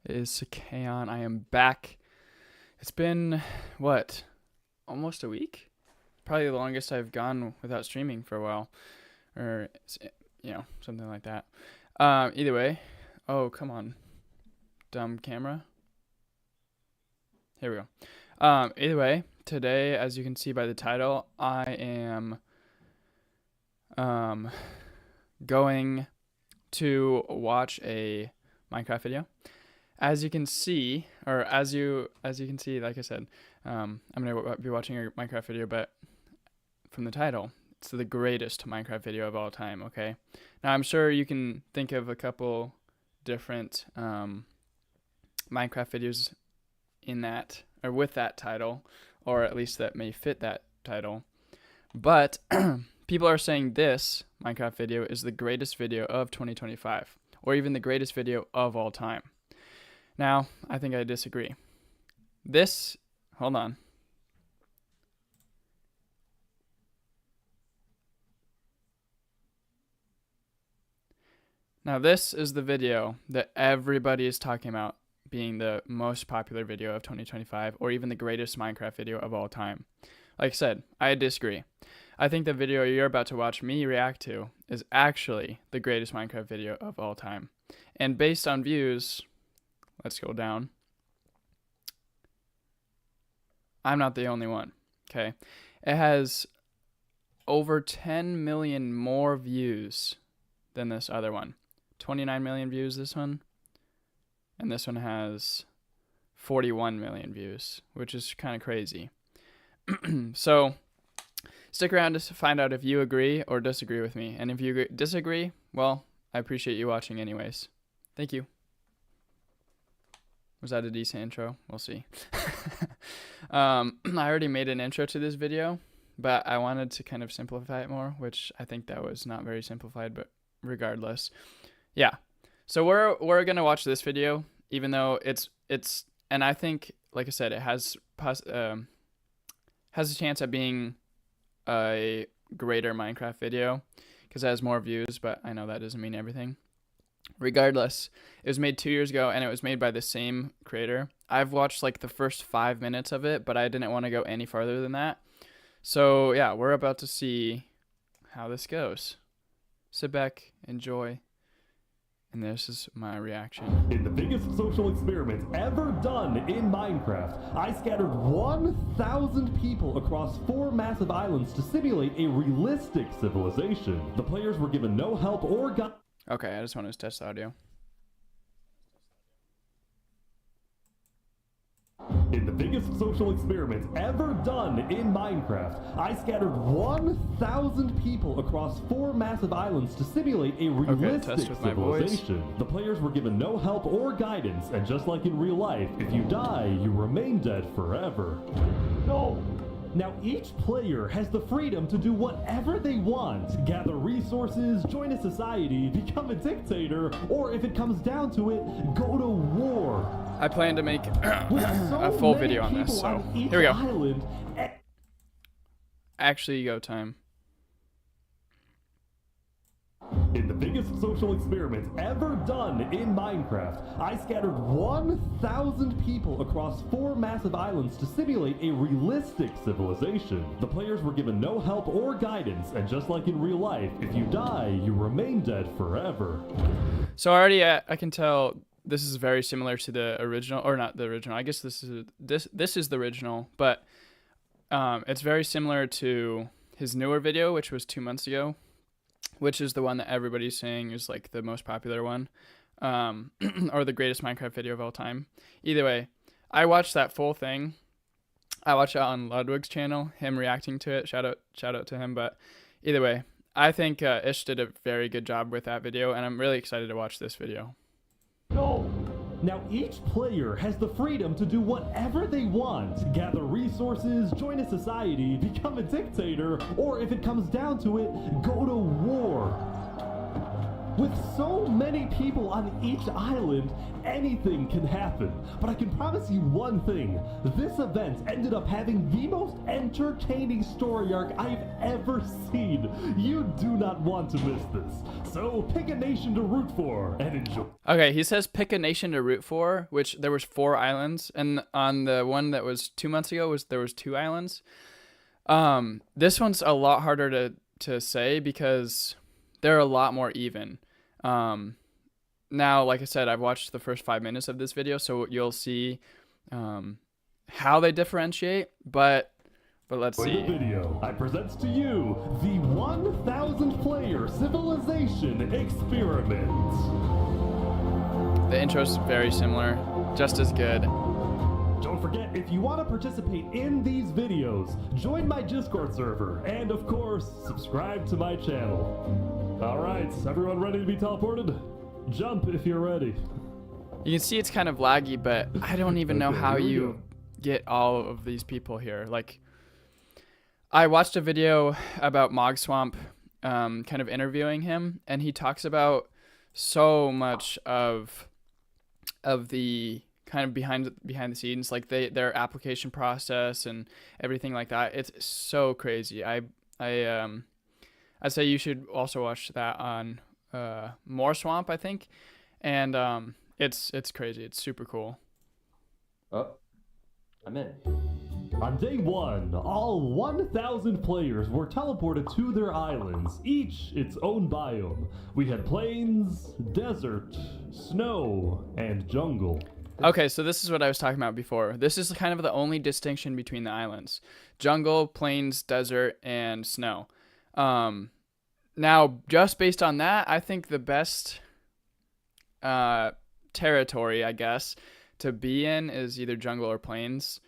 It is Sakaon. I am back. It's been, what, almost a week? Probably the longest I've gone without streaming for a while. Or, something like that. Either way. Oh, come on. Dumb camera. Here we go. Either way, today, as you can see by the title, I am going to watch a Minecraft video. As you can see, like I said, I'm gonna be watching a Minecraft video, but from the title, it's the greatest Minecraft video of all time. Okay, now I'm sure you can think of a couple different Minecraft videos in that or with that title, or at least that may fit that title, but people are saying this Minecraft video is the greatest video of 2025, or even the greatest video of all time. Now, I think I disagree. Hold on. Now, this is the video that everybody is talking about being the most popular video of 2025, or even the greatest Minecraft video of all time. Like I said, I disagree. I think the video you're about to watch me react to is actually the greatest Minecraft video of all time. And based on views, let's go down. I'm not the only one, okay? It has over 10 million more views than this other one. 29 million views, this one. And this one has 41 million views, which is kind of crazy. So stick around to find out if you agree or disagree with me. And if you disagree, well, I appreciate you watching anyways. Thank you. Was that a decent intro? We'll see. I already made an intro to this video, but I wanted to kind of simplify it more, which I think that was not very simplified, but regardless. Yeah. So we're going to watch this video, even though it's and I think, like I said, it has a chance at being a greater Minecraft video because it has more views, but I know that doesn't mean everything. Regardless, it was made 2 years ago and it was made by the same creator. I've watched like the first 5 minutes of it, but I didn't want to go any farther than that. So yeah, we're about to see how this goes. Sit back, enjoy, and this is my reaction. In the biggest social experiment ever done in Minecraft, I scattered 1,000 people across 4 massive islands to simulate a realistic civilization. The players were given no help or guidance. Okay, I just wanted to test the audio. In the biggest social experiment ever done in Minecraft, I scattered 1,000 people across 4 massive islands to simulate a realistic civilization. The players were given no help or guidance, and just like in real life, if you die, you remain dead forever. No! Now each player has the freedom to do whatever they want, gather resources, join a society, become a dictator, or if it comes down to it, go to war. I plan to make a full video on this, so here we go. Island, Actually, go time. in the biggest social experiment ever done in Minecraft, I scattered 1,000 people across 4 massive islands to simulate a realistic civilization. The players were given no help or guidance, and just like in real life, if you die, you remain dead forever. So already I can tell this is very similar to the original, or not the original. I guess this is the original, but it's very similar to his newer video, which was 2 months ago, which is the one that everybody's saying is like the most popular one, or the greatest Minecraft video of all time. Either way, I watched that full thing. I watched it on Ludwig's channel, him reacting to it. Shout out to him. But either way, I think Ish did a very good job with that video, and I'm really excited to watch this video. No! Now each player has the freedom to do whatever they want, gather resources, join a society, become a dictator, or if it comes down to it, go to war. With so many people on each island, anything can happen. But I can promise you one thing. This event ended up having the most entertaining story arc I've ever seen. You do not want to miss this. So pick a nation to root for and enjoy. Okay, he says pick a nation to root for, which there was 4 islands. And on the one that was 2 months ago, there was 2 islands. This one's a lot harder to say because they're a lot more even. Now, like I said, I've watched the first 5 minutes of this video, so you'll see how they differentiate, but let's see. In the video, I present to you the 1,000 player civilization experiment. The intro's very similar, just as good. Don't forget, if you want to participate in these videos, join my Discord server, and of course, subscribe to my channel. Alright, everyone ready to be teleported? Jump if you're ready. You can see it's kind of laggy, but I don't even know how you get all of these people here. Like, I watched a video about Mogswamp, kind of interviewing him, and he talks about so much of the kind of behind the scenes, like their application process and everything like that. It's so crazy. I'd say you should also watch that on Moreswamp, I think, and it's crazy. It's super cool. Oh, I'm in. On day 1, all 1,000 players were teleported to their islands, each its own biome. We had plains, desert, snow, and jungle. Okay, so this is what I was talking about before. This is kind of the only distinction between the islands: jungle, plains, desert, and snow. Now, just based on that, I think the best territory, I guess, to be in is either jungle or plains.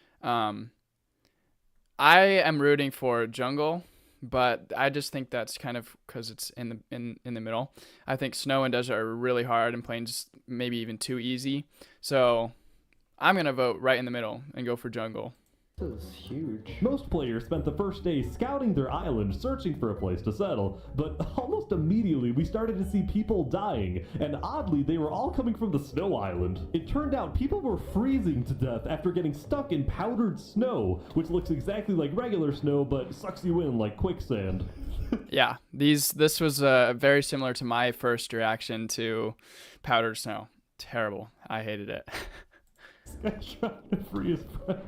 I am rooting for jungle, but I just think that's kind of because it's in the middle. I think snow and desert are really hard, and plains maybe even too easy. So I'm gonna vote right in the middle and go for jungle. This is huge. Most players spent the first day scouting their island, searching for a place to settle, but almost immediately we started to see people dying, and oddly they were all coming from the snow island. It turned out people were freezing to death after getting stuck in powdered snow, which looks exactly like regular snow but sucks you in like quicksand. Yeah, this was very similar to my first reaction to powdered snow. Terrible. I hated it. This guy's trying to free his friends.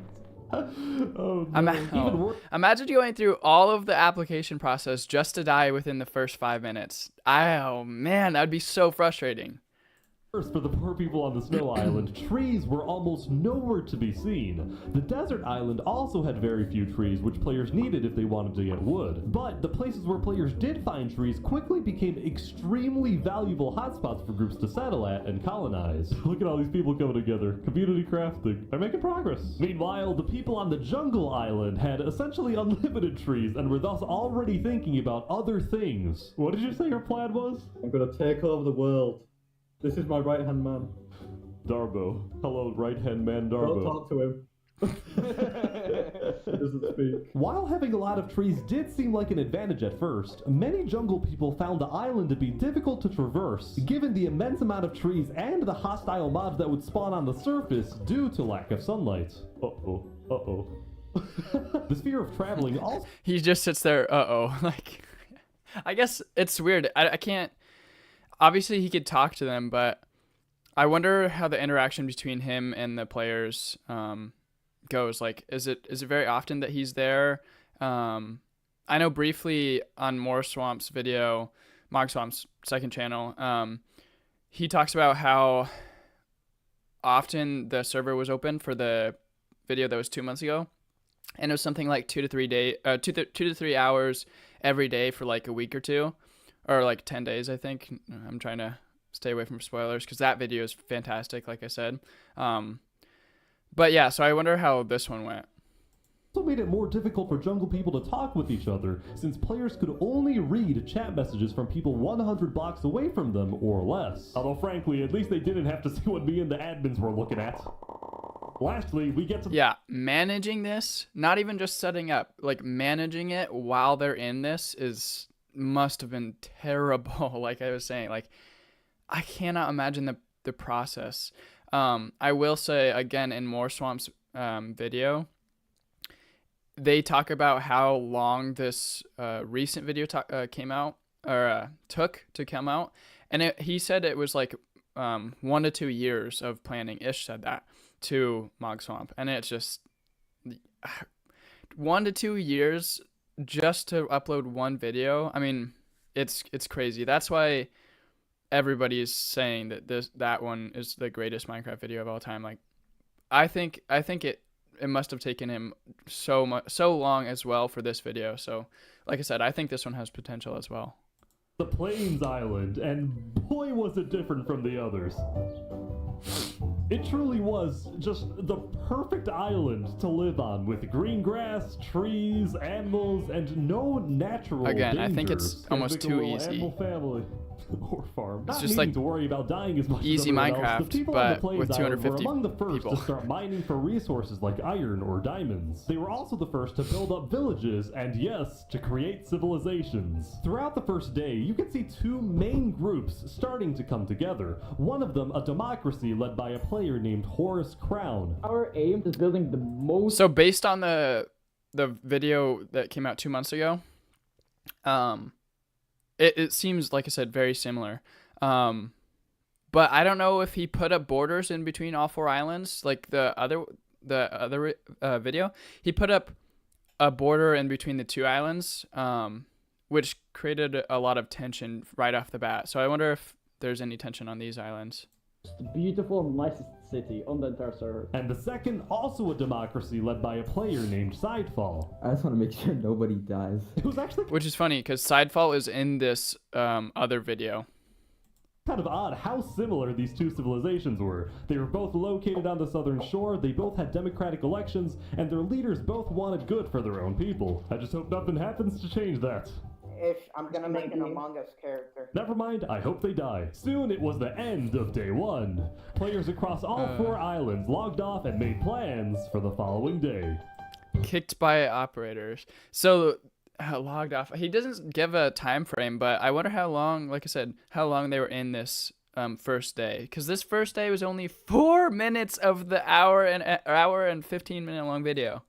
Oh, no. Imagine going through all of the application process just to die within the first 5 minutes. Oh man, that would be so frustrating. First, for the poor people on the snow island, trees were almost nowhere to be seen. The desert island also had very few trees, which players needed if they wanted to get wood. But the places where players did find trees quickly became extremely valuable hotspots for groups to settle at and colonize. Look at all these people coming together. Community crafting. They're making progress. Meanwhile, the people on the jungle island had essentially unlimited trees and were thus already thinking about other things. What did you say your plan was? I'm gonna take over the world. This is my right-hand man. Darbo. Hello, right-hand man Darbo. Don't talk to him. He doesn't speak. While having a lot of trees did seem like an advantage at first, many jungle people found the island to be difficult to traverse, given the immense amount of trees and the hostile mobs that would spawn on the surface due to lack of sunlight. Uh-oh. Uh-oh. The fear of traveling also... He just sits there, uh-oh. Like, I guess it's weird. I can't... Obviously, he could talk to them, but I wonder how the interaction between him and the players goes. Like, is it very often that he's there? I know briefly on Moreswamp's video, Mogswamp's second channel, he talks about how often the server was open for the video that was 2 months ago, and it was something like 2 to 3 hours every day for like a week or two. Or like 10 days, I think. I'm trying to stay away from spoilers because that video is fantastic, like I said. But yeah, so I wonder how this one went. Also made it more difficult for jungle people to talk with each other, since players could only read chat messages from people 100 blocks away from them or less. Although frankly, at least they didn't have to see what me and the admins were looking at. Lastly, we get to... Yeah, managing this, not even just setting up, like managing it while they're in this is must have been terrible. Like I was saying, like I cannot imagine the process. I will say again in More Swamp's video, they talk about how long this recent video came out or took to come out, and he said it was like 1 to 2 years of planning. Ish said that to Mog Swamp, and it's just 1 to 2 years just to upload one video. I mean, it's crazy. That's why everybody is saying that one is the greatest Minecraft video of all time. Like, I think it must have taken him so long as well for this video. So, like I said, I think this one has potential as well. The Plains Island, and boy was it different from the others. It truly was just the perfect island to live on, with green grass, trees, animals, and no natural Again, dangers. I think it's almost too easy. Animal family or farm. It's Not just needing like to worry about dying as much easy as everyone Minecraft, else. The people but on the Plains with Island 250 were among the first people. to start mining for resources like iron or diamonds. They were also the first to build up villages and, yes, to create civilizations. Throughout the first day, you can see two main groups starting to come together. One of them a democracy led by a player named Horace Crown. Our aim is building the most. So based on the video that came out 2 months ago, it seems, like I said, very similar. But I don't know if he put up borders in between all 4 islands, like the other video. He put up a border in between the 2 islands, which created a lot of tension right off the bat. So I wonder if there's any tension on these islands. Beautiful and nicest city on the entire server. And the second, also a democracy led by a player named Sidefall. I just want to make sure nobody dies. It was actually Which is funny because Sidefall is in this other video. kind of odd how similar these two civilizations were. They were both located on the southern shore, they both had democratic elections, and their leaders both wanted good for their own people. I just hope nothing happens to change that. I'm gonna make an Among Us character. Never mind, I hope they die. Soon it was the end of day 1. Players across all 4 islands logged off and made plans for the following day. Kicked by operators. So logged off. He doesn't give a time frame, but I wonder how long, like I said, how long they were in this first day. Because this first day was only 4 minutes of the hour and 15 minute long video.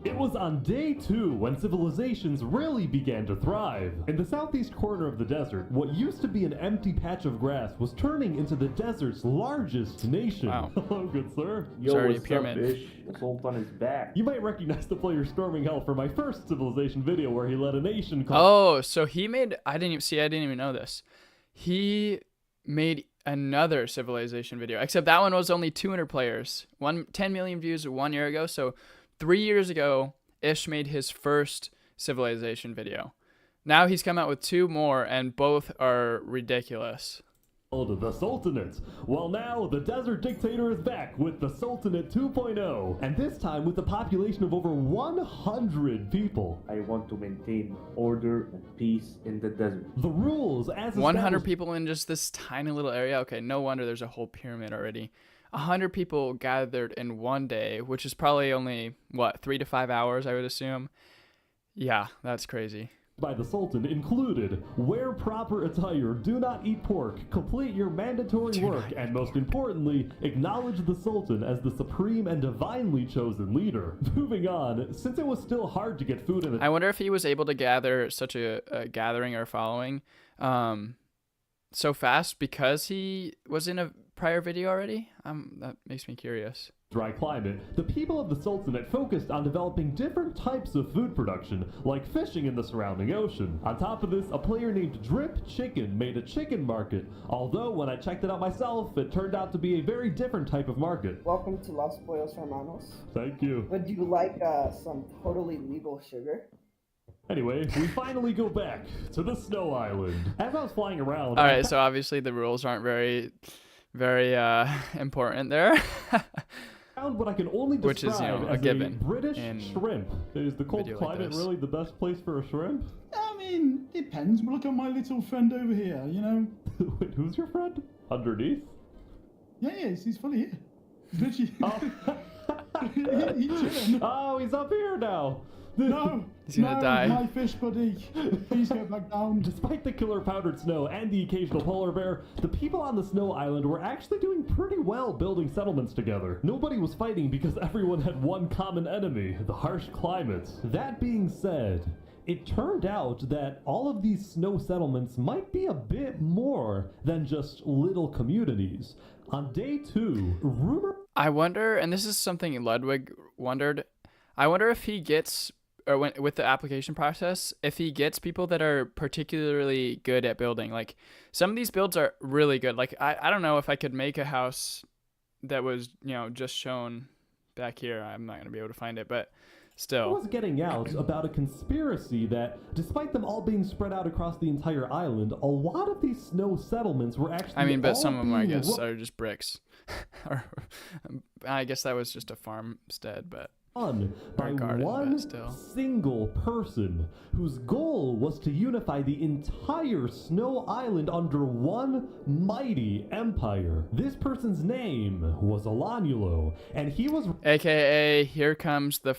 It was on day 2 when civilizations really began to thrive. In the southeast corner of the desert, what used to be an empty patch of grass was turning into the desert's largest nation. Wow. Hello, good sir. Yo, Sorry, what's pyramid. up, Bish? The Sultan is back. You might recognize the player storming hell from my first civilization video where he led a nation called... Oh, so he made, I didn't even know this. He made another civilization video, except that one was only 200 players. 10 million views 1 year ago, so 3 years ago, Ish made his first civilization video. Now he's come out with 2 more, and both are ridiculous. The Sultanate. Well, now the Desert Dictator is back with the Sultanate 2.0, and this time with a population of over 100 people. I want to maintain order and peace in the desert. The rules as 100 established- people in just this tiny little area. Okay, no wonder there's a whole pyramid already. 100 people gathered in one day, which is probably only, 3 to 5 hours, I would assume. Yeah, that's crazy. by the Sultan included: wear proper attire, do not eat pork, complete your mandatory work, and most importantly, acknowledge the Sultan as the supreme and divinely chosen leader. Moving on, since it was still hard to get food in the... I wonder if he was able to gather such a gathering or following so fast because he was in a prior video already. That makes me curious. dry climate, the people of the Sultanate focused on developing different types of food production, like fishing in the surrounding ocean. On top of this, a player named Drip Chicken made a chicken market, although when I checked it out myself, it turned out to be a very different type of market. Welcome to Los Pollos Hermanos. Thank you. Would you like some totally legal sugar? Anyway, we finally go back to the Snow Island. As I was flying around... Alright, so obviously the rules aren't very important there. Found what I can only describe Which is, a as given a British in shrimp. Is the cold video like climate this. really the best place for a shrimp? I mean, depends. Look at my little friend over here, you know? Wait, who's your friend? Underneath? Yeah, he's fully here. He's literally... Oh. Oh, he's up here now. No, He's gonna die. my fish buddy. Please get back down. Despite the killer powdered snow and the occasional polar bear, the people on the snow island were actually doing pretty well building settlements together. Nobody was fighting because everyone had one common enemy, the harsh climate. That being said, it turned out that all of these snow settlements might be a bit more than just little communities. On day 2, rumor... I wonder, and this is something Ludwig wondered, I wonder if he gets, or with the application process, if he gets people that are particularly good at building. Like, some of these builds are really good. Like, I don't know if I could make a house that was, you know, just shown back here. I'm not going to be able to find it, but still. was getting out about a conspiracy that, despite them all being spread out across the entire island, a lot of these snow settlements were actually. I mean, but all some of them, I being guess, are just bricks. Or I guess that was just a farmstead, but. Run by garden, one but still. single person whose goal was to unify the entire snow island under one mighty empire. This person's name was Alanulo, and he was AKA, here comes the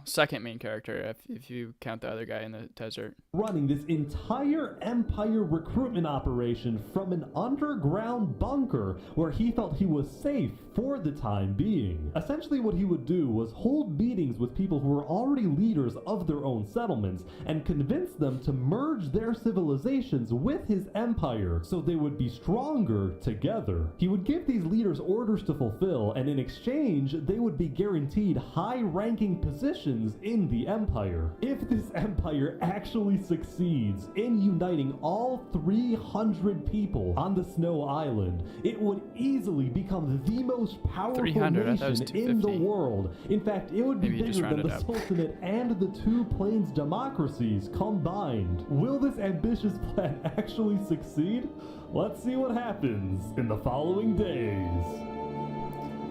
second main character, if you count the other guy in the desert. running this entire empire recruitment operation from an underground bunker where he felt he was safe for the time being. Essentially what he would do was hold meetings with people who were already leaders of their own settlements and convince them to merge their civilizations with his empire so they would be stronger together. He would give these leaders orders to fulfill, and in exchange they would be guaranteed high-ranking positions in the empire. If this empire actually succeeds in uniting all 300 people on the Snow Island, it would easily become the most powerful 300, I thought it was nation in the 250. world. In fact, it would be Maybe you just bigger than rounded the up. Sultanate and the two Plains democracies combined. Will this ambitious plan actually succeed? Let's see what happens in the following days.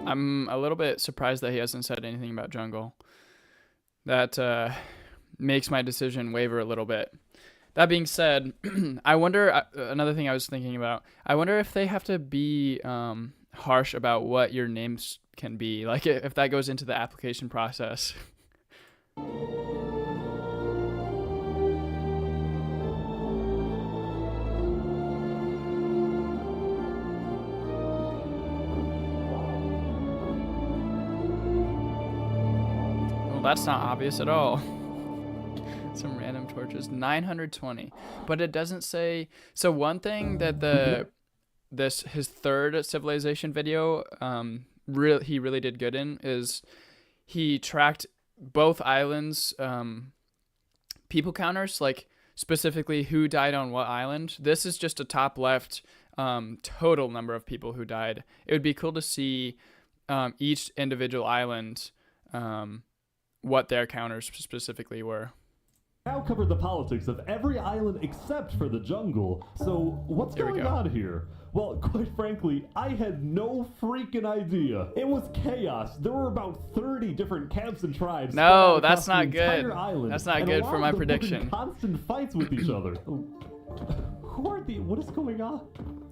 I'm a little bit surprised that he hasn't said anything about jungle. That makes my decision waver a little bit. That being said, I wonder, another thing I was thinking about, I wonder if they have to be harsh about what your names can be, like if that goes into the application process. Well, that's not obvious at all. Some random torches. 920, but it doesn't say. So one thing that his third civilization video he really did good in is he tracked both islands people counters, like specifically who died on what island. This is just a top left total number of people who died. It would be cool to see each individual island what their counters specifically were. Now covered the politics of every island except for the jungle. So what's Here we going go. on here? Well, quite frankly, I had no freaking idea. It was chaos. There were about 30 different camps and tribes. spread No, out that's across the not good. entire island, That's not and a good lot for of my them were in prediction. constant fights with each other. Who are the? What is going on?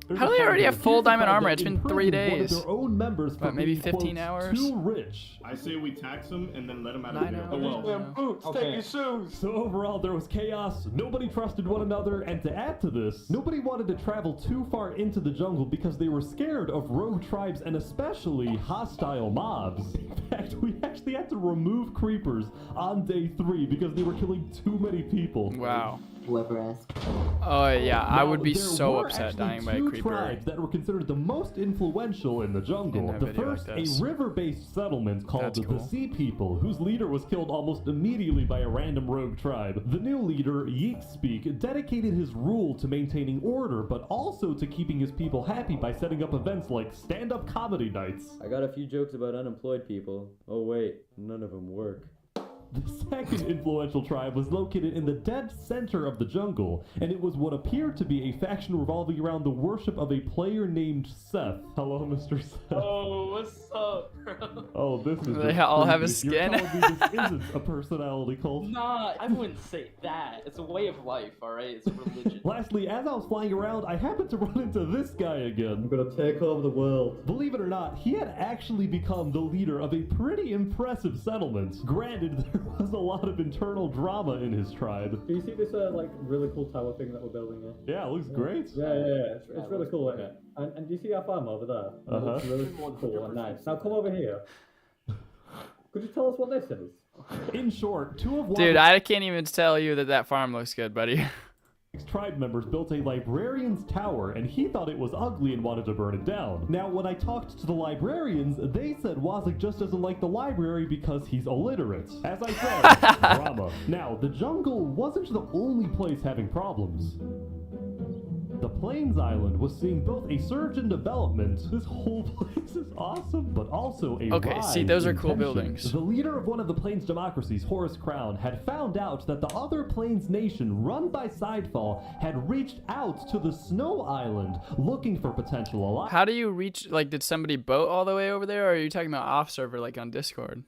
There's How a do they fight already here. have full Here's a diamond fight armor? that It's been 3 imprisoned one of days. their own members for What, maybe being, 15 quote, hours? too rich. I say we tax them and then let them out of 9 jail. hours. Okay. So overall, there was chaos, nobody trusted one another, and to add to this, nobody wanted to travel too far into the jungle because they were scared of rogue tribes and especially hostile mobs. In fact, we actually had to remove creepers on day 3 because they were killing too many people. Wow. Whoever asked. Oh yeah, I Now, would be there so were upset actually dying by a two creeper. tribes that were considered the most influential in the jungle. In a The video like first, this. a river-based settlement called That's the cool. Sea People, whose leader was killed almost immediately by a random rogue tribe. The new leader, Yeetspeak, dedicated his rule to maintaining order, but also to keeping his people happy by setting up events like stand-up comedy nights. I got a few jokes about unemployed people. Oh wait, none of them work. The second influential tribe was located in the dead center of the jungle, and it was what appeared to be a faction revolving around the worship of a player named Seth. Hello, Mr. Seth. Oh, what's up, bro? Oh, this is They all have a crazy. skin. You're telling me this isn't a personality cult? Nah, I wouldn't say that. It's a way of life, alright? It's a religion. Lastly, as I was flying around, I happened to run into this guy again. I'm gonna take over the world. Believe it or not, he had actually become the leader of a pretty impressive settlement. Granted, there was a lot of internal drama in his tribe. Do you see this like really cool tower thing that we're building here? Yeah, it looks great. Yeah. It's really cool, isn't it? And do you see our farm over there? It looks really cool and nice. Now come over here. Could you tell us what this is? In short, two of Dude, I can't even tell you that farm looks good, buddy. tribe members built a librarian's tower, and he thought it was ugly and wanted to burn it down. Now, when I talked to the librarians, they said Wazek just doesn't like the library because he's illiterate. As I said, drama. Now, the jungle wasn't the only place having problems. The Plains Island was seeing both a surge in development, this whole place is awesome, but also a rise see, those are in cool tension. buildings. The leader of one of the Plains democracies, Horus Crown, had found out that the other Plains nation, run by Sidefall, had reached out to the Snow Island looking for potential allies. How do you reach, like, did somebody boat all the way over there, or are you talking about off server, like on Discord?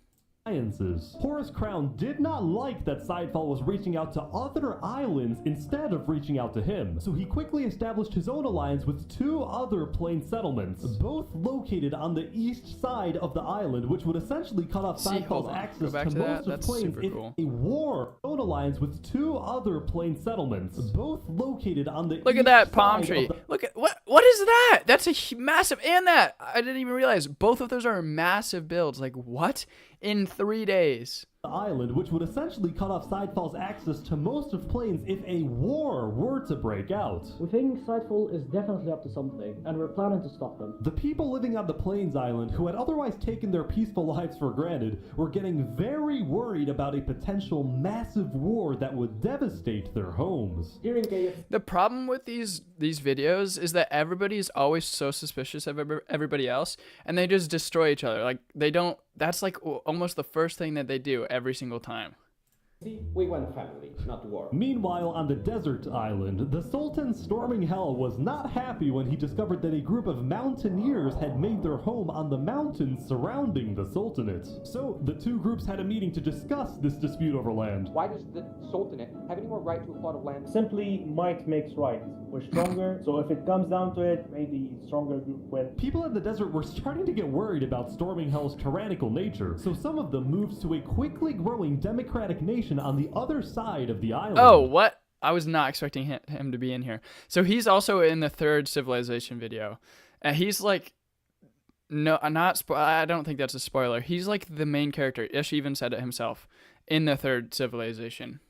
Horus Crown did not like that Sidefall was reaching out to other islands instead of reaching out to him, so he quickly established his own alliance with two other Plains settlements, both located on the east side of the island, which would essentially cut off Sidefall's access to most of Plains in a war. Own alliance with two other Plains settlements, both located on the Look at that palm tree. Look at what is that? That's a massive, and that I didn't even realize both of those are massive builds. Like what? In 3 days. The island, which would essentially cut off Sidefall's access to most of Plains if a war were to break out. We think Sidefall is definitely up to something, and we're planning to stop him. The people living on the Plains Island, who had otherwise taken their peaceful lives for granted, were getting very worried about a potential massive war that would devastate their homes. The problem with these videos is that everybody's always so suspicious of everybody else, and they just destroy each other. Like, they don't, that's like almost the first thing that they do every single time. We want family, not war. Meanwhile, on the desert island, the Sultan Storming Hell was not happy when he discovered that a group of mountaineers had made their home on the mountains surrounding the Sultanate. So, the two groups had a meeting to discuss this dispute over land. Why does the Sultanate have any more right to a plot of land? Simply, might makes right. We're stronger, so if it comes down to it, maybe stronger group win. People in the desert were starting to get worried about Storming Hell's tyrannical nature, so some of them moved to a quickly growing democratic nation on the other side of the island. Oh, what? I was not expecting him to be in here. So he's also in the third Civilization video. And he's like, no, I don't think that's a spoiler. He's like the main character. Ish even said it himself in the third Civilization.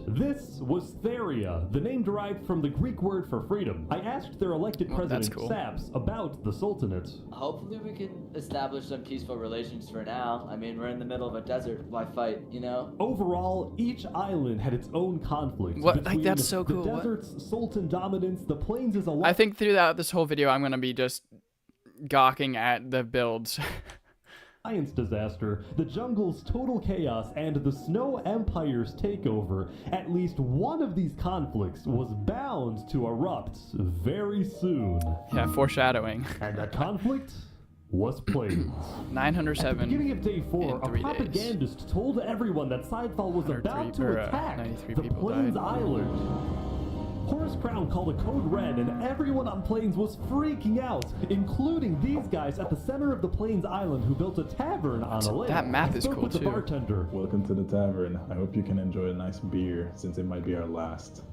This was Theria, the name derived from the Greek word for freedom. I asked their elected president, Saps, about the Sultanate. Hopefully we can establish some peaceful relations for now. I mean, we're in the middle of a desert. Why fight, you know? Overall, each island had its own conflict. What? Like, that's so cool. The desert's Sultan dominance, the plains is a lot. I think throughout this whole video, I'm going to be just gawking at the builds. Science disaster, the jungle's total chaos, and the Snow Empire's takeover, at least one of these conflicts was bound to erupt very soon. Yeah, foreshadowing. And that conflict was Plains. 907. At the beginning of day 4, a propagandist told everyone that Sidefall was about to attack the Plains Island. Horus Crown called a code red, and everyone on Plains was freaking out, including these guys at the center of the Plains Island who built a tavern on a lake. That map is cool with the too. Bartender. Welcome to the tavern. I hope you can enjoy a nice beer, since it might be our last.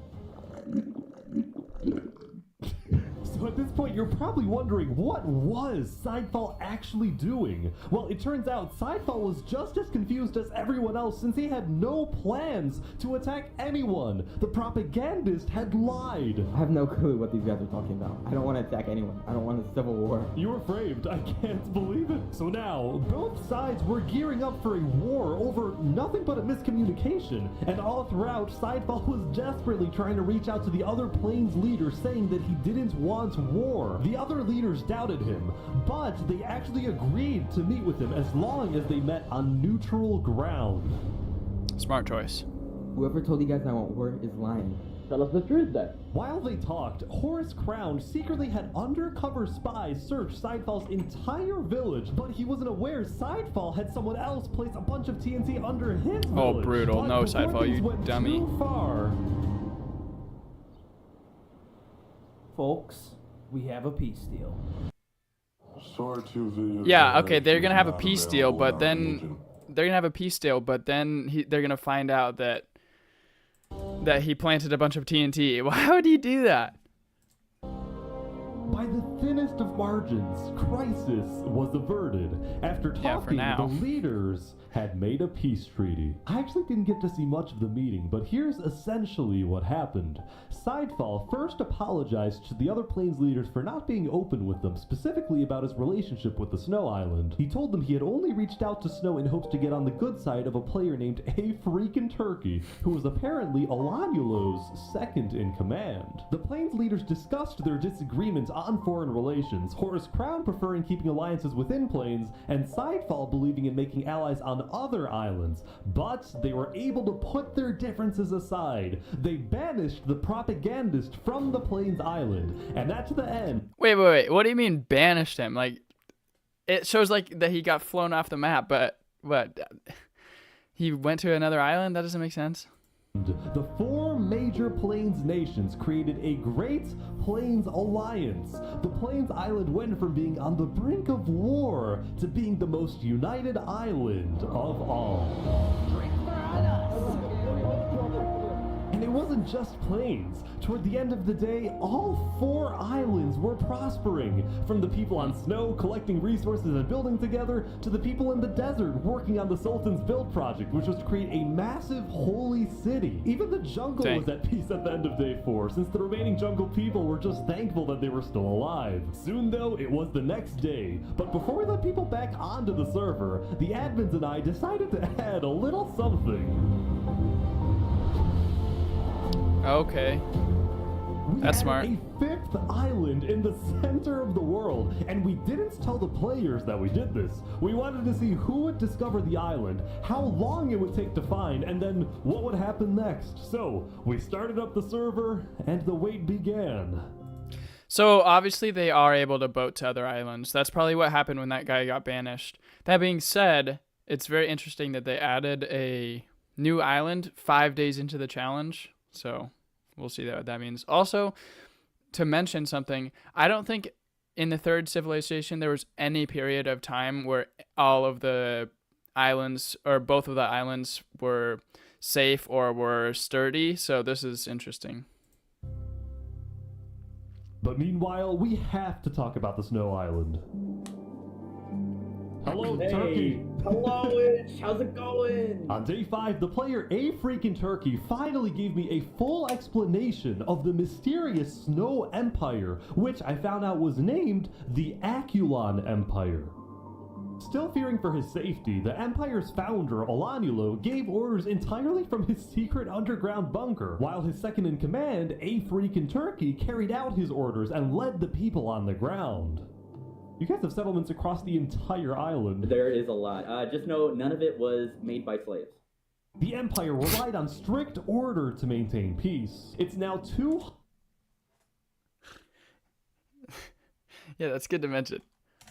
So at this point, you're probably wondering, what was Sidefall actually doing? Well, it turns out Sidefall was just as confused as everyone else, since he had no plans to attack anyone. The propagandist had lied. I have no clue what these guys are talking about. I don't want to attack anyone. I don't want a civil war. You were framed. I can't believe it. So now, both sides were gearing up for a war over nothing but a miscommunication. And all throughout, Sidefall was desperately trying to reach out to the other Plains leaders, saying that he didn't want war. The other leaders doubted him, but they actually agreed to meet with him as long as they met on neutral ground. Smart choice. Whoever told you guys I want war is lying. Tell us the truth then. While they talked, Horus Crown secretly had undercover spies search Sidefall's entire village, but he wasn't aware Sidefall had someone else place a bunch of TNT under his village. Oh, brutal. But No, before Sidefall, things you went dummy. Too far. Folks, we have a peace deal. Yeah, okay, they're gonna have a peace deal, but then they're gonna have a peace deal, but then they're gonna find out that he planted a bunch of TNT. Why would he do that? By the thinnest of margins, crisis was averted. After talking, the leaders had made a peace treaty. I actually didn't get to see much of the meeting, but here's essentially what happened. Sidefall first apologized to the other Plains leaders for not being open with them, specifically about his relationship with the Snow Island. He told them he had only reached out to Snow in hopes to get on the good side of a player named A Freakin' Turkey, who was apparently Olanulo's second in command. The Plains leaders discussed their disagreements on foreign relations, Horus Crown preferring keeping alliances within Plains, and Sidefall believing in making allies on other islands. But they were able to put their differences aside. They banished the propagandist from the Plains Island, and at the end... Wait. What do you mean banished him? Like, it shows like that he got flown off the map, but what? He went to another island? That doesn't make sense. The four major Plains nations created a Great Plains Alliance. The Plains Island went from being on the brink of war to being the most united island of all. And it wasn't just Plains. Toward the end of the day, all four islands were prospering. From the people on Snow collecting resources and building together, to the people in the desert working on the Sultan's Build project, which was to create a massive holy city. Even the jungle was at peace at the end of day 4, since the remaining jungle people were just thankful that they were still alive. Soon though, it was the next day. But before we let people back onto the server, the admins and I decided to add a little something. Okay. That's smart. A fifth island in the center of the world, and we didn't tell the players that we did this. We wanted to see who would discover the island, how long it would take to find, and then what would happen next. So we started up the server, and the wait began. So obviously they are able to boat to other islands. That's probably what happened when that guy got banished. That being said, it's very interesting that they added a new island 5 days into the challenge. So we'll see what that means. Also, to mention something, I don't think in the third civilization there was any period of time where all of the islands or both of the islands were safe or were sturdy. So this is interesting. But meanwhile, we have to talk about the Snow Island. Hello, Turkey. Hello, how's it going? On day 5, the player A Freakin' Turkey finally gave me a full explanation of the mysterious Snow Empire, which I found out was named the Aculon Empire. Still fearing for his safety, the Empire's founder, Olanulo, gave orders entirely from his secret underground bunker, while his second in command, A Freakin' Turkey, carried out his orders and led the people on the ground. You guys have settlements across the entire island. There is a lot. Just know none of it was made by slaves. The Empire relied on strict order to maintain peace. It's now 200 that's good to mention.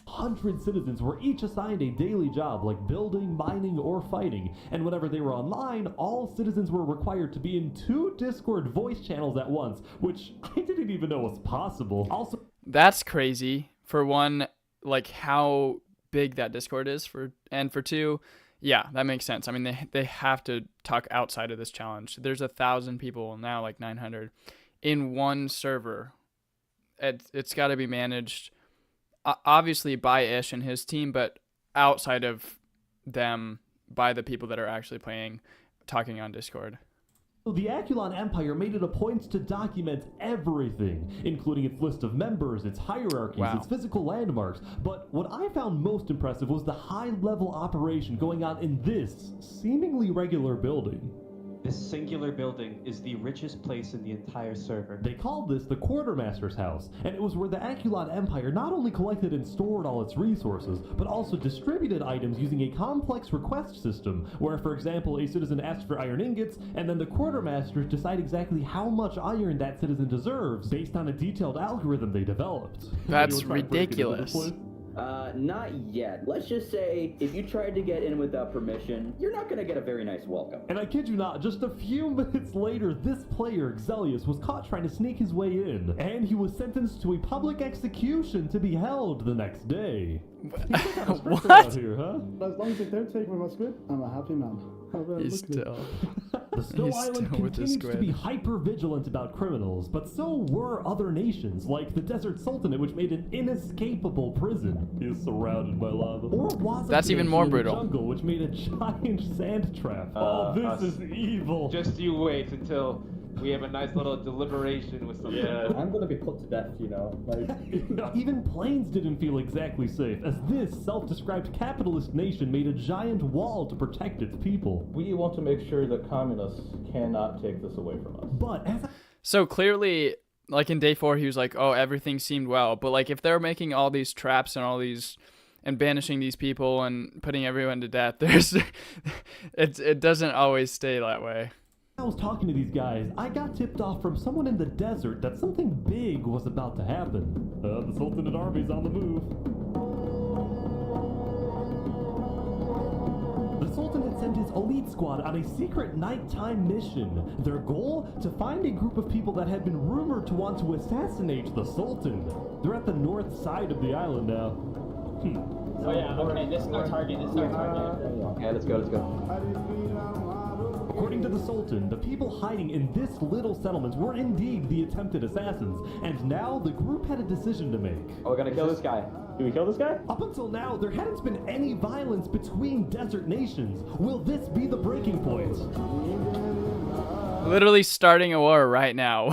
100 citizens were each assigned a daily job like building, mining, or fighting, and whenever they were online, all citizens were required to be in 2 Discord voice channels at once, which I didn't even know was possible. Also, that's crazy. For one, like how big that Discord is, and for 2, yeah, that makes sense. I mean, they have to talk outside of this challenge. There's 1,000 people now, like 900, in one server. It's got to be managed, obviously by Ish and his team, but outside of them by the people that are actually talking on Discord. The Aculon Empire made it a point to document everything, including its list of members, its hierarchies, its physical landmarks. But what I found most impressive was the high-level operation going on in this seemingly regular building. This singular building is the richest place in the entire server. They called this the Quartermaster's House, and it was where the Aculon Empire not only collected and stored all its resources, but also distributed items using a complex request system, where, for example, a citizen asked for iron ingots, and then the Quartermasters decide exactly how much iron that citizen deserves, based on a detailed algorithm they developed. That's ridiculous. Not yet. Let's just say, if you tried to get in without permission, you're not gonna get a very nice welcome. And I kid you not, just a few minutes later, this player, Xelius, was caught trying to sneak his way in, and he was sentenced to a public execution to be held the next day. What? Out here, huh? As long as they don't take my squid, I'm a happy man. He's still. The Snow He's Island still with the continues to squid. be hyper-vigilant about criminals, but so were other nations, like the Desert Sultanate, which made an inescapable prison. He is surrounded by lava. Or Wazam That's even more Nation in the brutal. Jungle, which made a giant sand trap. This is evil. Just you wait until we have a nice little deliberation with some. Yeah, I'm gonna be put to death, you know. Like, Even planes didn't feel exactly safe, as this self-described capitalist nation made a giant wall to protect its people. We want to make sure that communists cannot take this away from us. But as So clearly, like in day 4, he was like, "Oh, everything seemed well." But like, if they're making all these traps and all these, and banishing these people and putting everyone to death, it doesn't always stay that way. I was talking to these guys, I got tipped off from someone in the desert that something big was about to happen. The Sultanate army's on the move. The Sultanate sent his elite squad on a secret nighttime mission. Their goal? To find a group of people that had been rumored to want to assassinate the Sultan. They're at the north side of the island now. Oh yeah, okay, this is our target, Okay, let's go. According to the Sultan, the people hiding in this little settlement were indeed the attempted assassins, and now the group had a decision to make. Oh, we're gonna kill this guy. Do we kill this guy? Up until now, there hadn't been any violence between desert nations. Will this be the breaking point? Literally starting a war right now.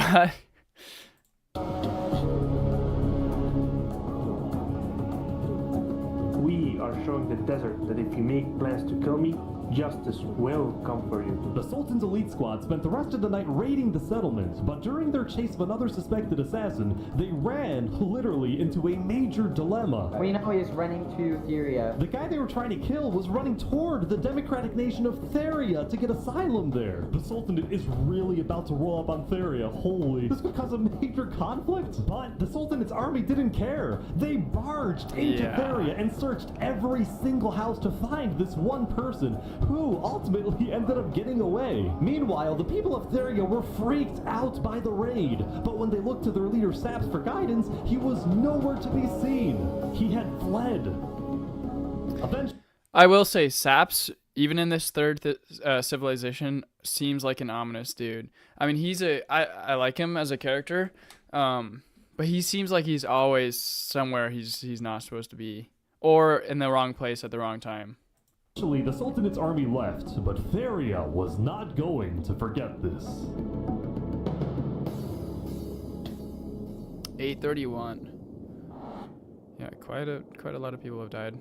We are showing the desert that if you make plans to kill me, justice will come for you. The Sultan's elite squad spent the rest of the night raiding the settlement, but during their chase of another suspected assassin, they ran, literally, into a major dilemma. We know he's running to Theria. The guy they were trying to kill was running toward the democratic nation of Theria to get asylum there. The Sultanate is really about to roll up on Theria. Holy. This could cause a major conflict? But the Sultanate's army didn't care. They barged into Theria and searched every single house to find this one person, who ultimately ended up getting away. Meanwhile, the people of Theria were freaked out by the raid, but when they looked to their leader Saps for guidance, he was nowhere to be seen. He had fled. Eventually, I will say, Saps, even in this third civilization, seems like an ominous dude. I mean, I like him as a character, but he seems like he's always somewhere he's not supposed to be, or in the wrong place at the wrong time. the Sultanate's army left, but Theria was not going to forget this. 831. Yeah, quite a lot of people have died.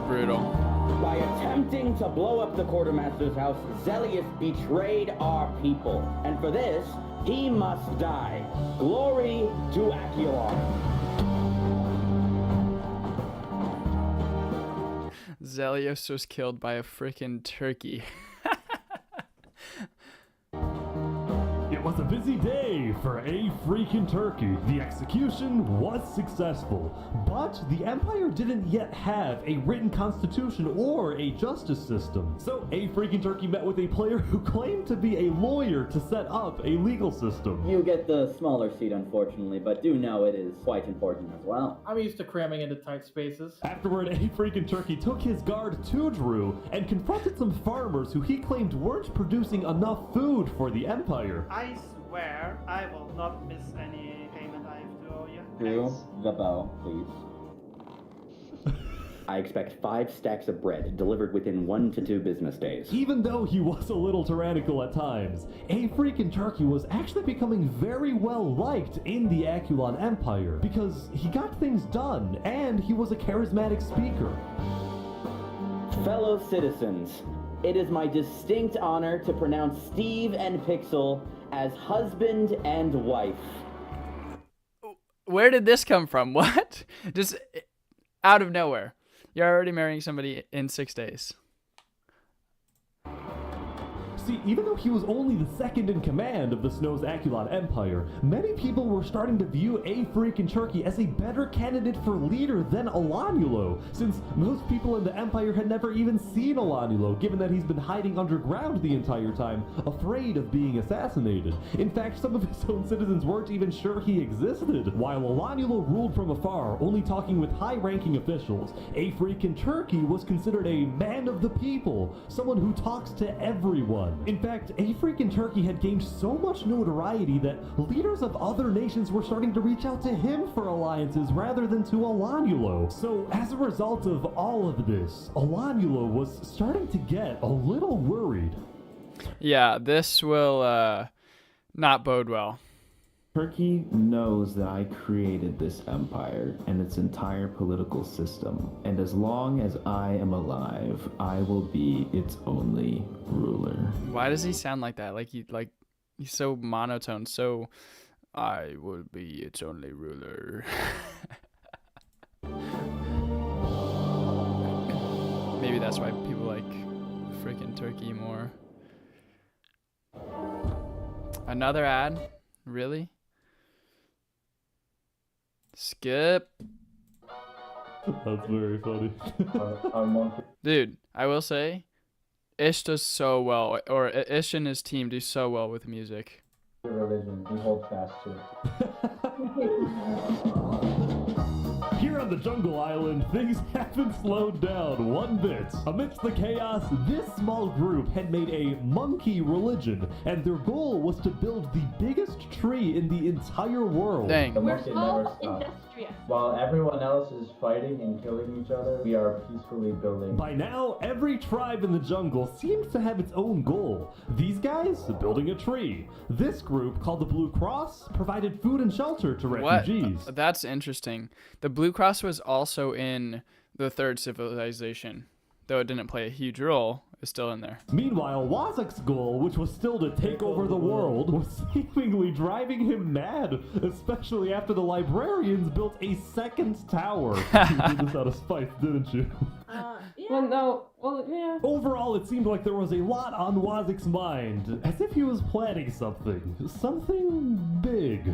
Brutal. By attempting to blow up the Quartermaster's house, Xelius betrayed our people. And for this, he must die. Glory to Aculon. Xelius was killed by a freaking turkey. It was a busy day for a freaking turkey. The execution was successful, but the Empire didn't yet have a written constitution or a justice system. So a freaking turkey met with a player who claimed to be a lawyer to set up a legal system. You get the smaller seat, unfortunately, but do know it is quite important as well. I'm used to cramming into tight spaces. Afterward, a freaking turkey took his guard to Drew and confronted some farmers who he claimed weren't producing enough food for the Empire. I swear I will not miss any payment I have to owe you. Drew, the bow, please. I expect 5 stacks of bread delivered within 1 to 2 business days. Even though he was a little tyrannical at times, A Freakin' Turkey was actually becoming very well liked in the Aculon Empire because he got things done and he was a charismatic speaker. Fellow citizens, it is my distinct honor to pronounce Steve and Pixel as husband and wife. Where did this come from? What? Just out of nowhere. You're already marrying somebody in 6 days. See, even though he was only the second in command of the Snow's Aculon Empire, many people were starting to view A Freakin' Turkey as a better candidate for leader than Alanulo, since most people in the Empire had never even seen Alanulo, given that he's been hiding underground the entire time, afraid of being assassinated. In fact, some of his own citizens weren't even sure he existed. While Alanulo ruled from afar, only talking with high-ranking officials, A Freakin' Turkey was considered a man of the people, someone who talks to everyone. In fact, A Freakin' Turkey had gained so much notoriety that leaders of other nations were starting to reach out to him for alliances rather than to Alanulo. So as a result of all of this, Alanulo was starting to get a little worried. Yeah, this will not bode well. Turkey knows that I created this empire and its entire political system, and as long as I am alive, I will be its only ruler. Why does he sound like that? He's so monotone. So, I will be its only ruler. Maybe that's why people like freaking Turkey more. Another ad? Really? Skip. That's very funny. Dude, I will say, Ish does so well, or Ish and his team do so well with music. Religion, we hold fast to it. Here on the Jungle Island, things haven't slowed down one bit. Amidst the chaos, this small group had made a monkey religion, and their goal was to build the biggest tree in the entire world. Dang. The monkey never stops. While everyone else is fighting and killing each other, we are peacefully building. By now, every tribe in the jungle seems to have its own goal. These guys, building a tree. This group, called the Blue Cross, provided food and shelter to refugees. What? That's interesting. The Blue Cross was also in the Third Civilization. Though it didn't play a huge role, it's still in there. Meanwhile, Wazak's goal, which was still to take over the world, was seemingly driving him mad, especially after the librarians built a second tower. You did this out of spite, didn't you? Yeah. Overall, it seemed like there was a lot on Wazak's mind, as if he was planning something big.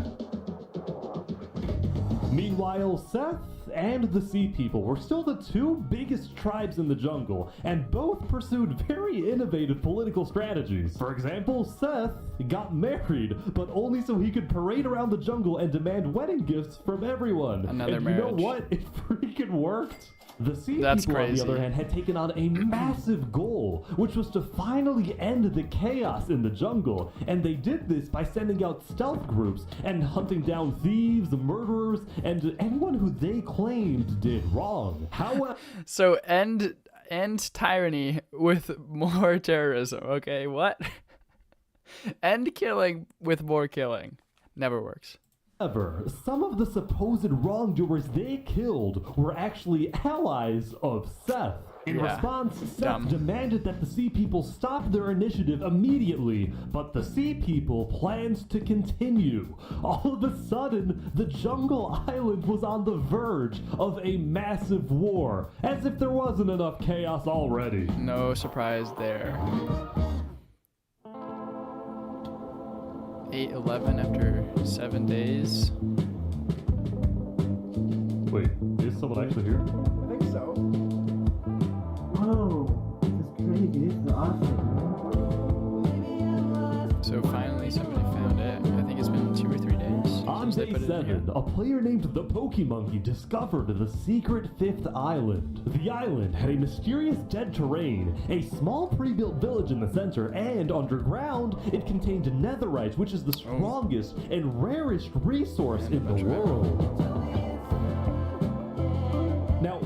Meanwhile, Seth and the Sea People were still the two biggest tribes in the jungle, and both pursued very innovative political strategies. For example, Seth got married, but only so he could parade around the jungle and demand wedding gifts from everyone. Another marriage. You know what? It freaking worked. The Sea People, crazy. on the other hand, had taken on a massive goal, which was to finally end the chaos in the jungle. And they did this by sending out stealth groups and hunting down thieves, murderers, and anyone who they claimed did wrong. However, so end tyranny with more terrorism. Okay, what? End killing with more killing. Never works. However, some of the supposed wrongdoers they killed were actually allies of Seth. In response, Seth demanded that the Sea People stop their initiative immediately, but the Sea People planned to continue. All of a sudden, the Jungle Island was on the verge of a massive war, as if there wasn't enough chaos already. No surprise there. 8/11 after 7 days. Wait, is someone actually here? I think so. Whoa, this is crazy. This is awesome. So finally somebody found it. I think it's been 2 or 3 days. On day 7, a player named the Pokemonkey discovered the secret 5th island. The island had a mysterious dead terrain, a small pre-built village in the center, and underground, it contained netherite, which is the strongest and rarest resource in the world. Now,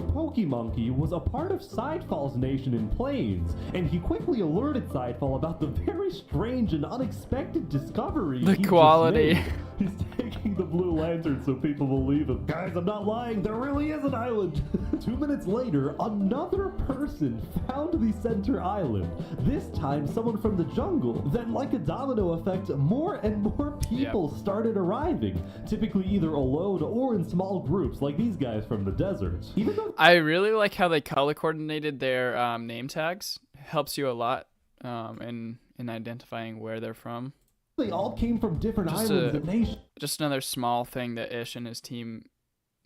Monkey was a part of Sidefall's nation in Plains, and he quickly alerted Sidefall about the very strange and unexpected discovery. The quality. He's taking the Blue Lantern so people believe him. Guys, I'm not lying. There really is an island. 2 minutes later, another person found the center island. This time, someone from the jungle. Then, like a domino effect, more and more people started arriving. Typically either alone or in small groups, like these guys from the desert. Even though I really like how they color coordinated their name tags. Helps you a lot in identifying where they're from. They all came from different islands and nations. Just another small thing that Ish and his team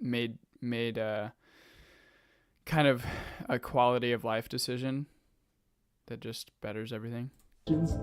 made kind of a quality of life decision that just betters everything.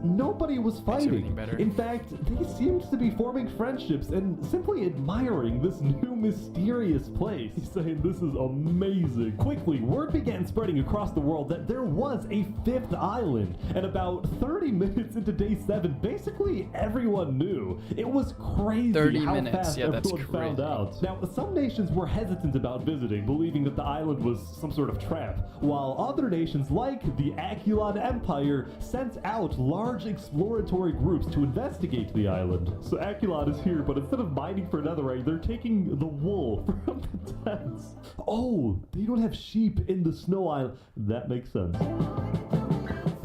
Nobody was fighting. Better. In fact, they seemed to be forming friendships and simply admiring this new mysterious place. He's saying this is amazing. Quickly, word began spreading across the world that there was a 5th island, and about 30 minutes into day 7, basically everyone knew. It was crazy 30 how minutes. fast everyone found out. Now, some nations were hesitant about visiting, believing that the island was some sort of trap, while other nations like the Aculon Empire sent out large exploratory groups to investigate the island. So Aculon is here, but instead of mining for netherite, they're taking the wool from the tents. Oh, they don't have sheep in the snow island. That makes sense.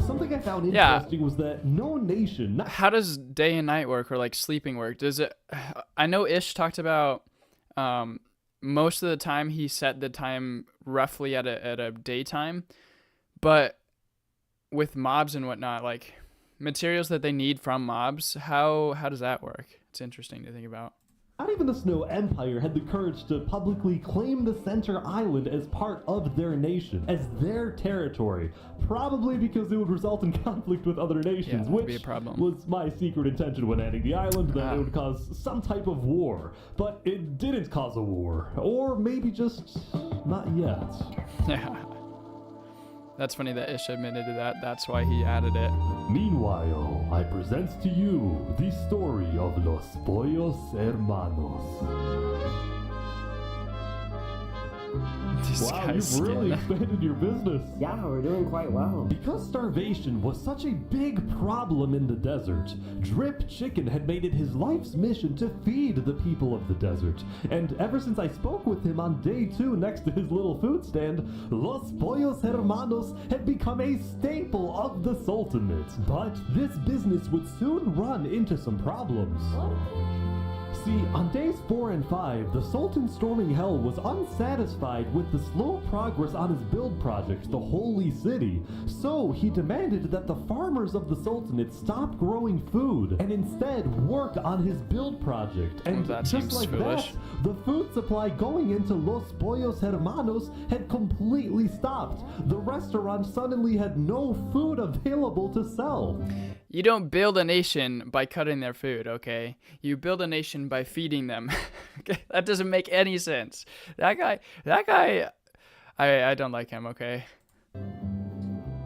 Something I found interesting was that no nation... How does day and night work, or like sleeping work? Does it... I know Ish talked about most of the time he set the time roughly at a daytime, but with mobs and whatnot, like materials that they need from mobs, how does that work? It's interesting to think about. Not even the Snow Empire had the courage to publicly claim the center island as part of their nation, as their territory, probably because it would result in conflict with other nations, which be a problem. Was my secret intention when adding the island, that it would cause some type of war. But it didn't cause a war, or maybe just not yet. Yeah. That's funny that Ish admitted to that. That's why he added it. Meanwhile, I present to you the story of Los Pollos Hermanos. Wow, you've really expanded your business. Yeah, we're doing quite well. Because starvation was such a big problem in the desert, Drip Chicken had made it his life's mission to feed the people of the desert. And ever since I spoke with him on day 2 next to his little food stand, Los Pollos Hermanos had become a staple of the Sultanate. But this business would soon run into some problems. See, on days 4 and 5, the Sultan storming hell was unsatisfied with the slow progress on his build project, the Holy City. So he demanded that the farmers of the Sultanate stop growing food and instead work on his build project. And just like that, the food supply going into Los Pollos Hermanos had completely stopped. The restaurant suddenly had no food available to sell. You don't build a nation by cutting their food, okay? You build a nation by feeding them. Okay? That doesn't make any sense. That guy, I don't like him, okay?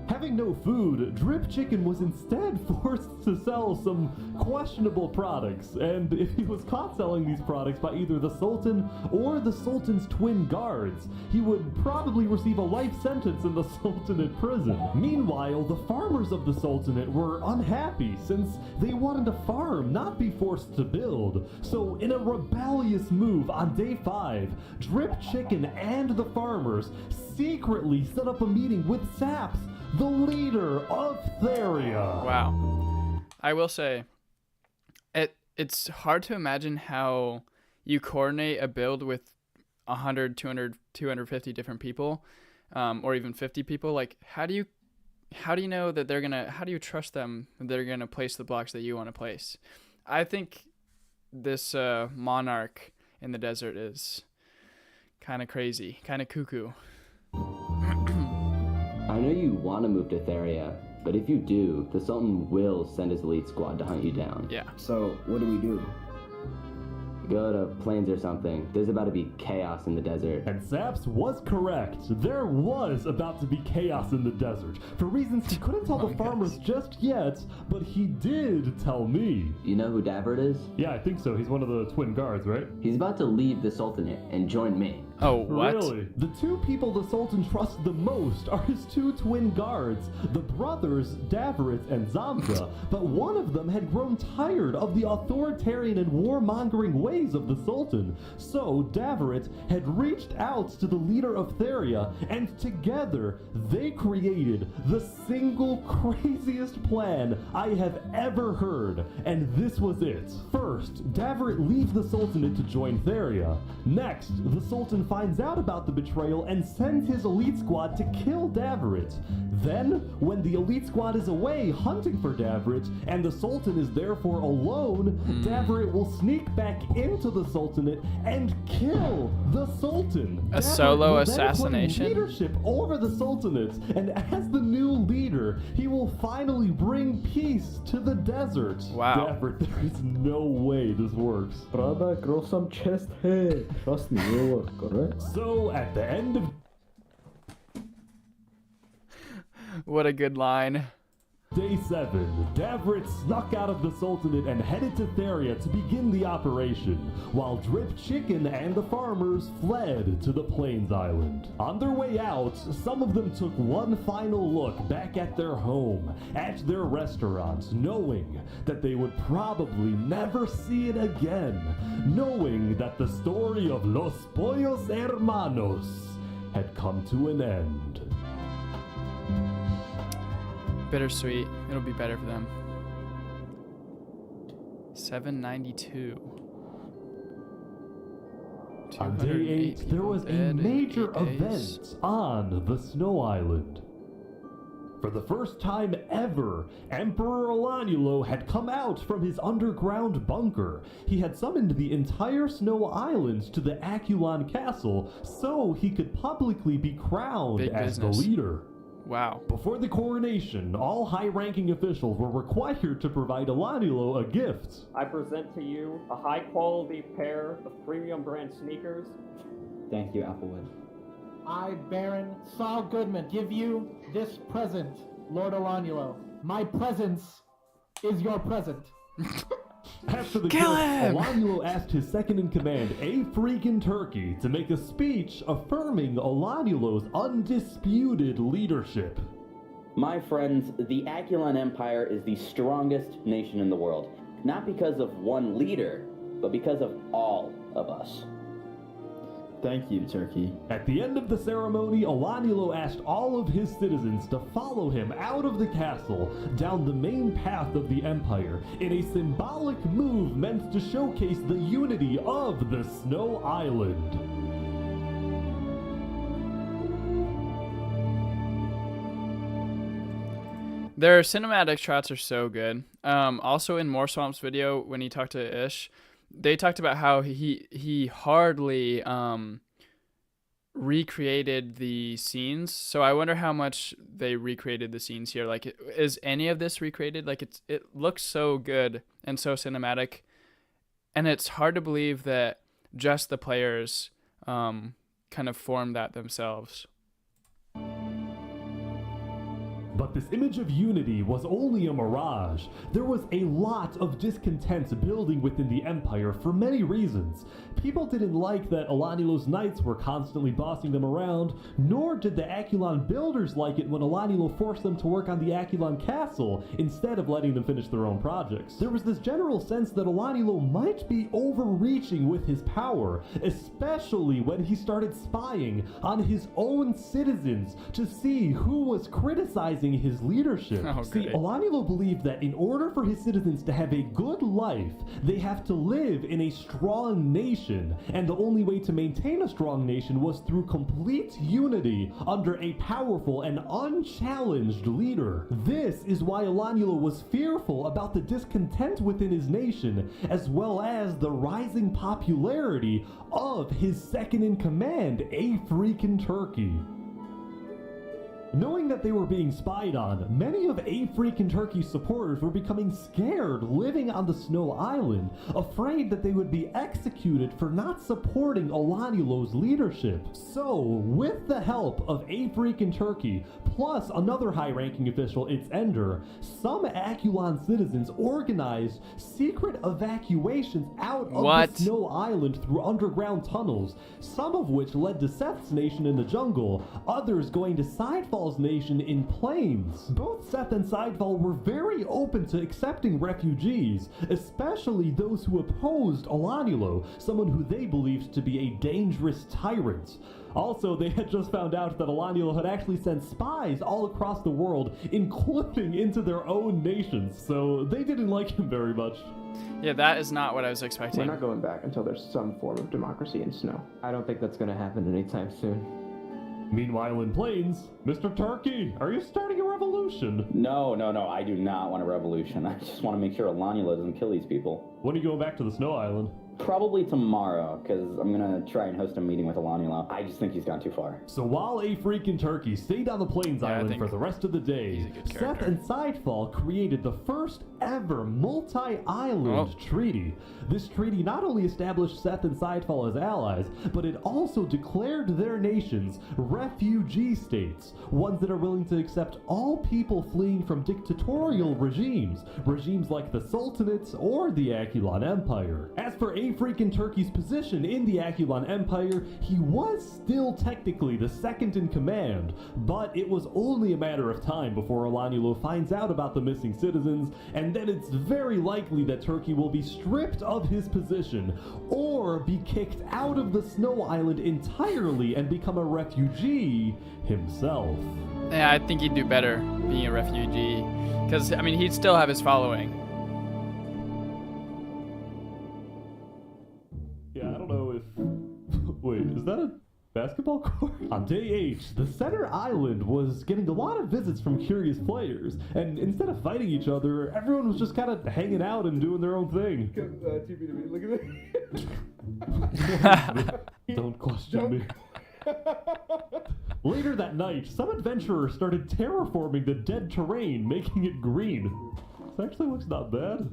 Having no food, Drip Chicken was instead forced to sell some questionable products, and if he was caught selling these products by either the Sultan or the Sultan's twin guards, he would probably receive a life sentence in the Sultanate prison. Meanwhile, the farmers of the Sultanate were unhappy since they wanted to farm, not be forced to build. So in a rebellious move on day 5, Drip Chicken and the farmers secretly set up a meeting with Saps, the leader of Theria. Wow. I will say, it's hard to imagine how you coordinate a build with 100, 200, 250 different people, or even 50 people. Like, how do you know that they're gonna, how do you trust them that they're gonna place the blocks that you want to place? I think this monarch in the desert is kind of crazy, kind of cuckoo. I know you want to move to Theria, but if you do, the Sultan will send his elite squad to hunt you down. Yeah. So, what do we do? Go to Plains or something. There's about to be chaos in the desert. And Saps was correct. There was about to be chaos in the desert. For reasons he couldn't tell the farmers just yet, but he did tell me. You know who Davert is? Yeah, I think so. He's one of the twin guards, right? He's about to leave the Sultanate and join me. Oh, what? Really? The two people the Sultan trusts the most are his two twin guards, the brothers Davarit and Zamza, but one of them had grown tired of the authoritarian and warmongering ways of the Sultan. So Davarit had reached out to the leader of Theria, and together they created the single craziest plan I have ever heard, and this was it. First, Davarit leaves the Sultanate to join Theria. Next, the Sultan finds out about the betrayal and sends his elite squad to kill Davarit. Then, when the elite squad is away hunting for Davarit, and the Sultan is therefore alone, Davarit will sneak back into the Sultanate and kill the Sultan. A Davarit solo will assassination? Then claim leadership over the Sultanate, and as the new leader, he will finally bring peace to the desert. Wow. Davarit, there is no way this works. Brother, grow some chest hair. Trust me, it'll work, alright? So, at the end of... What a good line. Day 7, Davarit snuck out of the Sultanate and headed to Theria to begin the operation, while Drip Chicken and the farmers fled to the Plains Island. On their way out, some of them took one final look back at their home, at their restaurant, knowing that they would probably never see it again, knowing that the story of Los Pollos Hermanos had come to an end. Bittersweet. It'll be better for them. 792. On day 8, there was a major event on the Snow Island. For the first time ever, Emperor Olanulo had come out from his underground bunker. He had summoned the entire Snow Island to the Aculon Castle so he could publicly be crowned as the leader. Wow. Before the coronation, all high-ranking officials were required to provide Olanulo a gift. I present to you a high-quality pair of premium brand sneakers. Thank you, Applewood. I, Baron Saul Goodman, give you this present, Lord Olanulo. My presence is your present. After the gift, Olanulo asked his second-in-command, A Freakin' Turkey, to make a speech affirming Olanulo's undisputed leadership. My friends, the Aculon Empire is the strongest nation in the world. Not because of one leader, but because of all of us. Thank you, Turkey. At the end of the ceremony, Olanulo asked all of his citizens to follow him out of the castle, down the main path of the Empire, in a symbolic move meant to showcase the unity of the Snow Island. Their cinematic shots are so good. Also in More Swamp's video, when he talked to Ish, they talked about how he hardly recreated the scenes. So I wonder how much they recreated the scenes here. Like, is any of this recreated? Like, it looks so good and so cinematic, and it's hard to believe that just the players kind of formed that themselves. But this image of unity was only a mirage. There was a lot of discontent building within the Empire for many reasons. People didn't like that Olanulo's knights were constantly bossing them around, nor did the Aculon builders like it when Olanulo forced them to work on the Aculon castle instead of letting them finish their own projects. There was this general sense that Olanulo might be overreaching with his power, especially when he started spying on his own citizens to see who was criticizing his leadership. See, Olanulo believed that in order for his citizens to have a good life, they have to live in a strong nation, and the only way to maintain a strong nation was through complete unity under a powerful and unchallenged leader. This is why Olanulo was fearful about the discontent within his nation, as well as the rising popularity of his second-in-command, A Freakin' Turkey. Knowing that they were being spied on, many of A Freakin' Turkey's supporters were becoming scared living on the Snow Island, afraid that they would be executed for not supporting Olanulo's leadership. So, with the help of A Freakin' Turkey, plus another high-ranking official, its Ender, some Akulon citizens organized secret evacuations out of the Snow Island through underground tunnels, some of which led to Seth's nation in the jungle, others going to Sidefall's nation in plains. Both Seth and Sidefall were very open to accepting refugees, especially those who opposed Olanulo, someone who they believed to be a dangerous tyrant. Also, they had just found out that Olanulo had actually sent spies all across the world, including into their own nations, so they didn't like him very much. Yeah, that is not what I was expecting. We're not going back until there's some form of democracy in Snow. I don't think that's going to happen anytime soon. Meanwhile in Plains, Mr. Turkey, are you starting a revolution? No, I do not want a revolution. I just want to make sure Olanulo doesn't kill these people. When are you going back to the Snow Island? Probably tomorrow, because I'm gonna try and host a meeting with Olanulo. I just think he's gone too far. So while A Freakin' Turkey stayed on the Plains Island for the rest of the day, Seth and Sidefall created the first ever multi-island treaty. This treaty not only established Seth and Sidefall as allies, but it also declared their nations refugee states, ones that are willing to accept all people fleeing from dictatorial regimes like the Sultanate or the Akulon Empire. As for A Freakin' Turkey's position in the Akulon Empire, he was still technically the second in command, but it was only a matter of time before Olanulo finds out about the missing citizens, and then it's very likely that Turkey will be stripped of his position, or be kicked out of the Snow Island entirely and become a refugee himself. Yeah, I think he'd do better being a refugee, because, I mean, he'd still have his following. Yeah, I don't know if... Wait, is that a basketball court? On day 8, the center island was getting a lot of visits from curious players, and instead of fighting each other, everyone was just kind of hanging out and doing their own thing. Look at me. Don't question me. Later that night, some adventurers started terraforming the dead terrain, making it green. This actually looks not bad.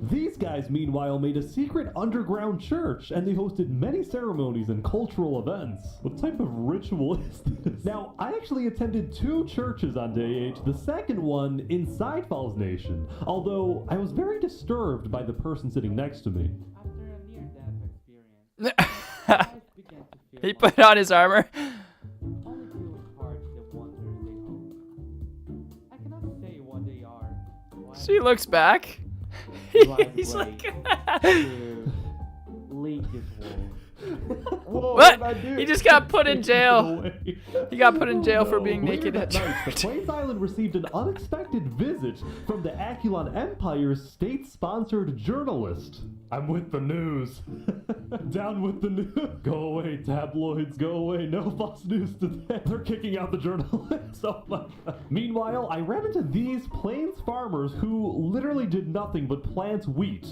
These guys, meanwhile, made a secret underground church, and they hosted many ceremonies and cultural events. What type of ritual is this? Now, I actually attended 2 churches on day 8, the second one in Sidefall's nation, although I was very disturbed by the person sitting next to me. He put on his armor. She looks back. He's like, what? He just got put in jail. He got put in jail for being naked at church. The Plains Island received an unexpected visit from the Akulon Empire's state-sponsored journalist. I'm with the news. Down with the news. Go away, tabloids. Go away. No false news today. They're kicking out the journalists. Oh my God. Meanwhile, I ran into these Plains farmers who literally did nothing but plant wheat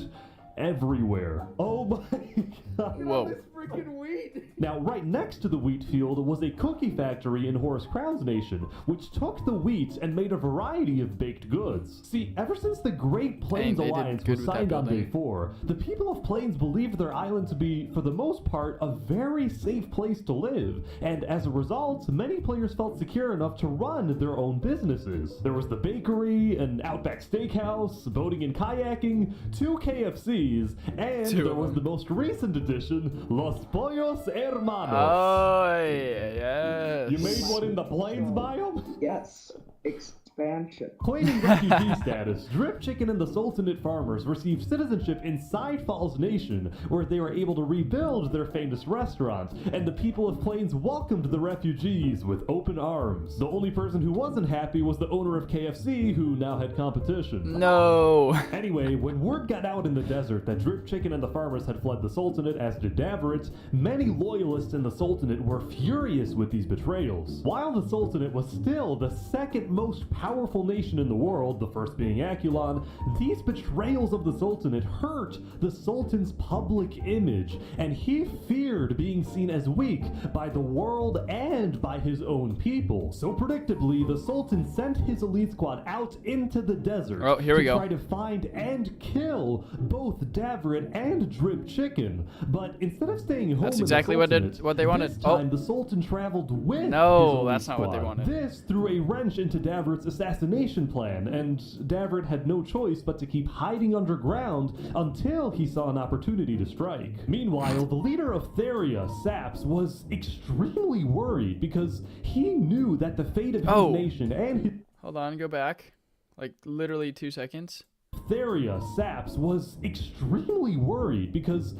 everywhere. Oh my God. Whoa. This freaking wheat. Now, right next to the wheat field was a cookie factory in Horus Crown's nation, which took the wheat and made a variety of baked goods. See, ever since the Great Plains Alliance was signed on day 4, the people of Plains believed their island to be, for the most part, a very safe place to live, and as a result, many players felt secure enough to run their own businesses. There was the bakery, an Outback Steakhouse, boating and kayaking, 2 KFCs, and there was the most recent addition, Los Pollos Hermanos. Oh, yes. You made one in the Plains biome? Yes. Expansion. Claiming refugee status, Drip Chicken and the Sultanate farmers received citizenship in Sidefall's nation, where they were able to rebuild their famous restaurant, and the people of Plains welcomed the refugees with open arms. The only person who wasn't happy was the owner of KFC, who now had competition. No. Anyway, when word got out in the desert that Drip Chicken and the farmers had fled the Sultanate, as did Davrit, desert, many loyalists in the Sultanate were furious with these betrayals. While the Sultanate was still the second most powerful nation in the world, the first being Akulon, these betrayals of the Sultanate hurt the Sultan's public image, and he feared being seen as weak by the world and by his own people. So predictably, the Sultan sent his elite squad out into the desert to try to find and kill both Davrit and Drip Chicken. But instead of staying home, that's exactly what they wanted. This time, the Sultan traveled with his that's not squad. what they wanted. This threw a wrench into Davrit's assassination plan, and Davrit had no choice but to keep hiding underground until he saw an opportunity to strike. Meanwhile, the leader of Theria, Saps, was extremely worried because he knew that the fate of his nation and his... Hold on, go back. Like, literally 2 seconds. Theria, Saps, was extremely worried because...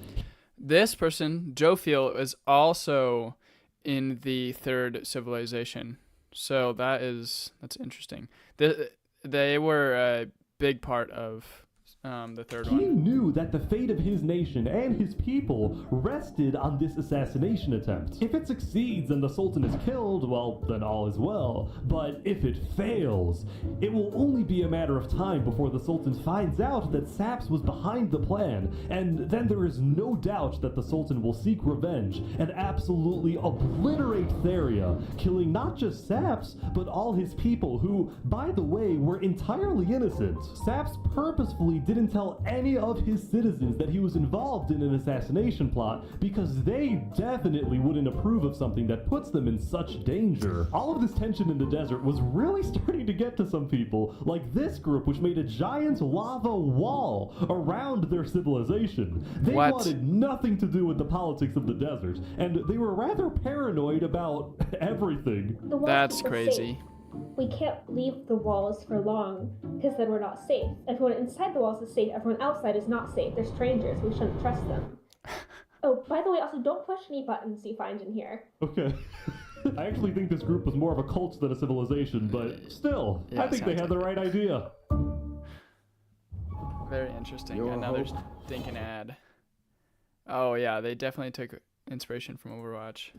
This person, Jophiel, is also in the third civilization. So that's interesting. They were a big part of the third one. He knew that the fate of his nation and his people rested on this assassination attempt. If it succeeds and the Sultan is killed, well, then all is well. But if it fails, it will only be a matter of time before the Sultan finds out that Saps was behind the plan, and then there is no doubt that the Sultan will seek revenge and absolutely obliterate Theria, killing not just Saps, but all his people who, by the way, were entirely innocent. Saps purposefully didn't tell any of his citizens that he was involved in an assassination plot because they definitely wouldn't approve of something that puts them in such danger. All of this tension in the desert was really starting to get to some people, like this group, which made a giant lava wall around their civilization. They wanted nothing to do with the politics of the desert, and they were rather paranoid about everything. That's crazy. We can't leave the walls for long because then we're not safe. Everyone inside the walls is safe. Everyone outside is not safe. They're strangers. We shouldn't trust them. Oh, by the way, also don't push any buttons you find in here. Okay. I actually think this group was more of a cult than a civilization, but still, I think they had the right idea. Very interesting. Another stinking ad. Oh yeah, they definitely took inspiration from Overwatch.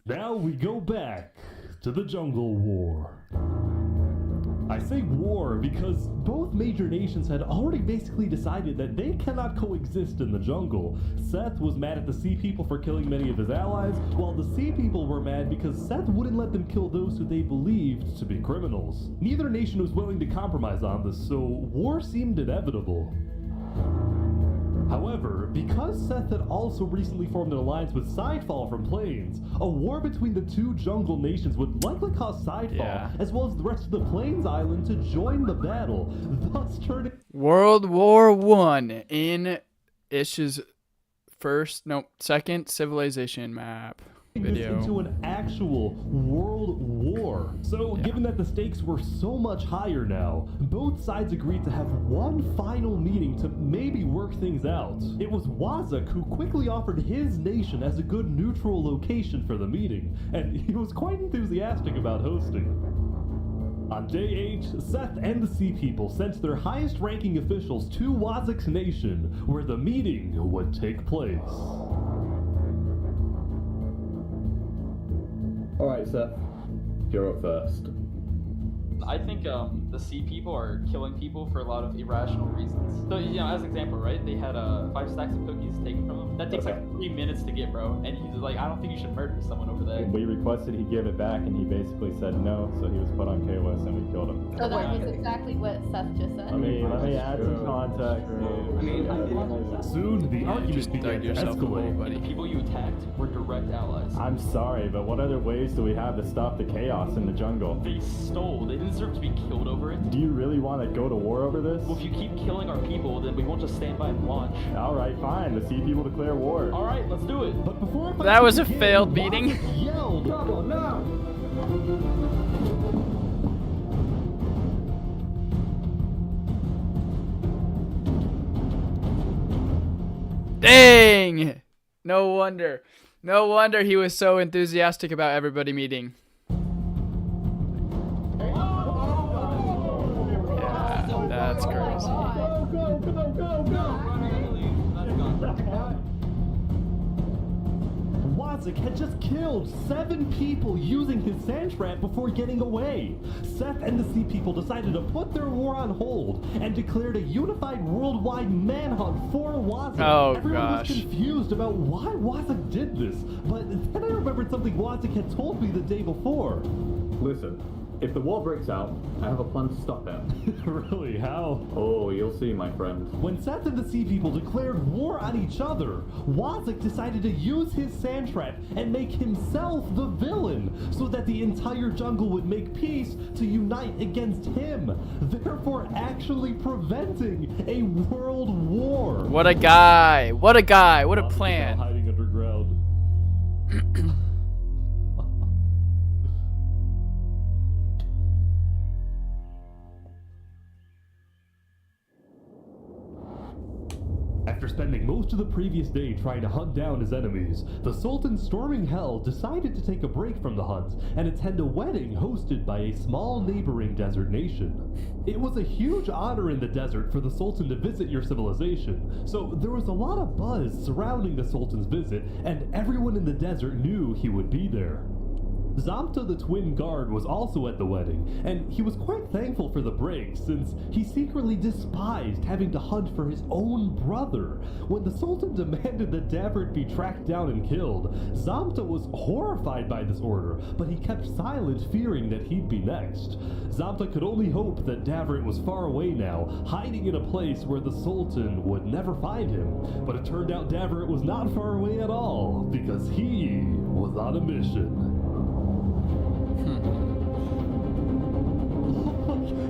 Now we go back to the Jungle War. I say war because both major nations had already basically decided that they cannot coexist in the jungle. Seth was mad at the Sea People for killing many of his allies, while the Sea People were mad because Seth wouldn't let them kill those who they believed to be criminals. Neither nation was willing to compromise on this, so war seemed inevitable. However, because Seth had also recently formed an alliance with Sidefall from Plains, a war between the two jungle nations would likely cause Sidefall, as well as the rest of the Plains Island, to join the battle, thus turning... World War I in Ish's second civilization map video. This into an actual world war. So, given that the stakes were so much higher now, both sides agreed to have one final meeting to maybe work things out. It was Wazak who quickly offered his nation as a good neutral location for the meeting, and he was quite enthusiastic about hosting. On day 8, Seth and the Sea People sent their highest-ranking officials to Wazak's nation, where the meeting would take place. Alright, Seth. You're up first. I think the Sea People are killing people for a lot of irrational reasons. So, as an example, right? They had 5 stacks of cookies taken from them. That takes like 3 minutes to get, bro. And he's like, I don't think you should murder someone over there. We requested he give it back, and he basically said no, so he was put on KOS, and we killed him. So that was exactly what Seth just said. Let me add some context. Soon, the argument began to escalate. And the people you attacked were direct allies. I'm sorry, but what other ways do we have to stop the chaos in the jungle? They stole. They didn't deserve to be killed over it. Do you really want to go to war over this? Well, if you keep killing our people, then we won't just stand by and watch. Alright, fine. The Sea People declare war. Alright, let's do it. But before that was a failed meeting. Yelled, "Double now!" Dang! No wonder. No wonder he was so enthusiastic about everybody meeting. Yeah, that's crazy. Wazik had just killed 7 people using his sand trap before getting away. Seth and the Sea People decided to put their war on hold and declared a unified worldwide manhunt for Wazik. Oh, Everyone gosh. was confused about why Wazik did this, but then I remembered something Wazik had told me the day before. Listen, if the war breaks out, I have a plan to stop that. Really? How? Oh, you'll see, my friend. When Seth and the Sea People declared war on each other, Wazik decided to use his sand trap and make himself the villain, so that the entire jungle would make peace to unite against him, therefore actually preventing a world war. What a guy! What a guy! What a plan! Hiding underground. After spending most of the previous day trying to hunt down his enemies, the Sultan storming hell decided to take a break from the hunt and attend a wedding hosted by a small neighboring desert nation. It was a huge honor in the desert for the Sultan to visit your civilization, so there was a lot of buzz surrounding the Sultan's visit, and everyone in the desert knew he would be there. Zamta the twin guard was also at the wedding, and he was quite thankful for the break since he secretly despised having to hunt for his own brother. When the Sultan demanded that Davert be tracked down and killed, Zamta was horrified by this order, but he kept silent, fearing that he'd be next. Zamta could only hope that Davert was far away now, hiding in a place where the Sultan would never find him. But it turned out Davert was not far away at all, because he was on a mission.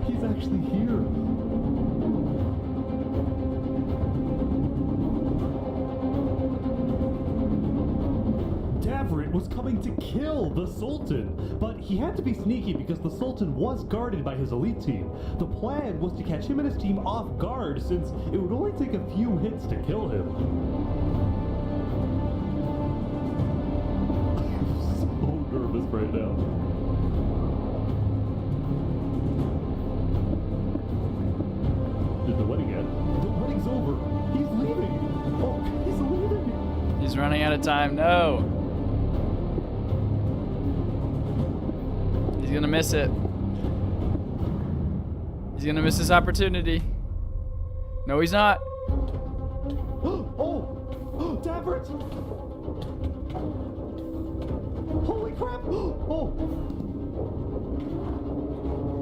He's actually here. Davert was coming to kill the Sultan, but he had to be sneaky because the Sultan was guarded by his elite team. The plan was to catch him and his team off guard since it would only take a few hits to kill him. I'm so nervous right now. The wedding end. The wedding's over. He's leaving. Oh, he's leaving. He's running out of time. No. He's gonna miss it. He's gonna miss his opportunity. No, he's not. Oh, Davert! Holy crap! Oh,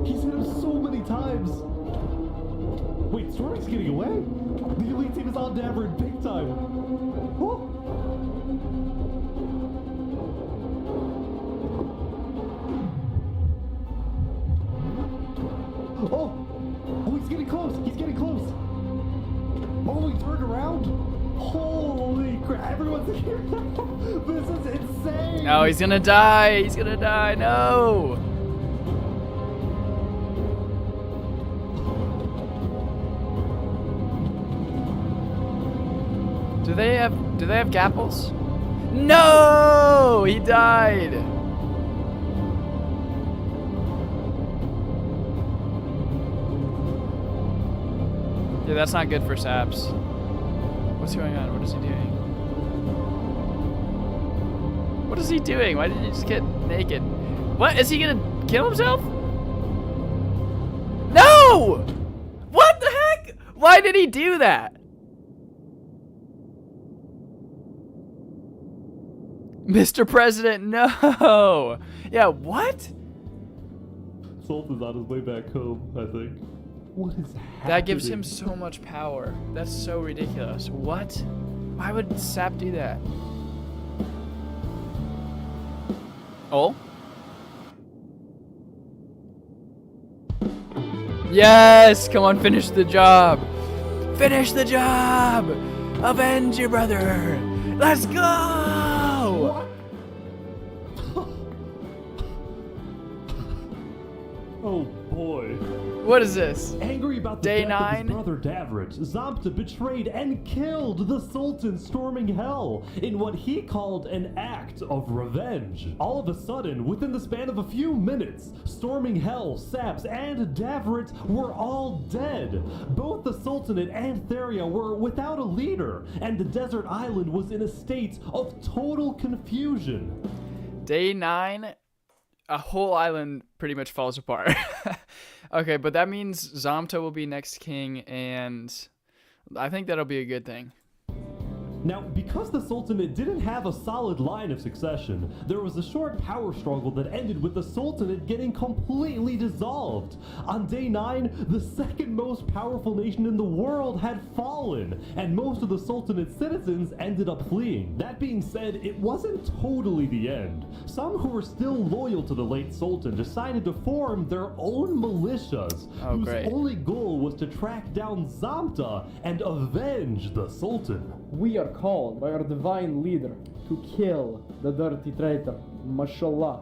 he's hit him so many times. Wait, Stormy's getting away? The elite team is on Davert big time. Oh. Oh, he's getting close. He's getting close. Oh, he turned around. Holy crap, everyone's here. This is insane. No, he's gonna die. He's gonna die. No. Do they have gapples? No! He died. Yeah, that's not good for Saps. What's going on? What is he doing? What is he doing? Why did he just get naked? What? Is he gonna kill himself? No! What the heck? Why did he do that? Mr. President, no! Yeah, what? Sultan's on his way back home, I think. What is happening? That gives him so much power. That's so ridiculous. What? Why would Sap do that? Oh? Yes! Come on, finish the job! Finish the job! Avenge your brother! Let's go! Oh boy. What is this? Angry about the Day death 9? of his brother Davrit, Zamta betrayed and killed the Sultan storming hell in what he called an act of revenge. All of a sudden, within the span of a few minutes, storming hell, Saps, and Davrit were all dead. Both the Sultanate and Theria were without a leader, and the desert island was in a state of total confusion. Day 9, a whole island pretty much falls apart. Okay, but that means Zamta will be next king, and I think that'll be a good thing. Now, because the Sultanate didn't have a solid line of succession, there was a short power struggle that ended with the Sultanate getting completely dissolved. On day 9, the second most powerful nation in the world had fallen, and most of the Sultanate's citizens ended up fleeing. That being said, it wasn't totally the end. Some who were still loyal to the late Sultan decided to form their own militias, whose only goal was to track down Zamta and avenge the Sultan. We are called by our divine leader to kill the dirty traitor, mashallah.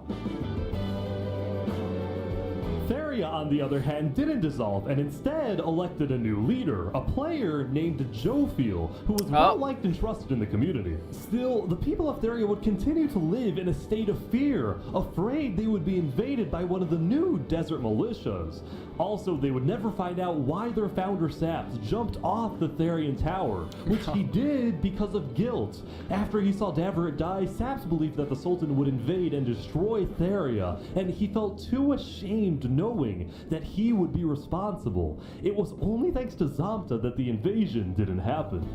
Theria, on the other hand, didn't dissolve and instead elected a new leader, a player named Jophiel, who was well liked and trusted in the community. Still, the people of Theria would continue to live in a state of fear, afraid they would be invaded by one of the new desert militias. Also, they would never find out why their founder Saps jumped off the Therian tower, which he did because of guilt. After he saw Davrit die, Saps believed that the Sultan would invade and destroy Theria, and he felt too ashamed knowing that he would be responsible. It was only thanks to Zamta that the invasion didn't happen.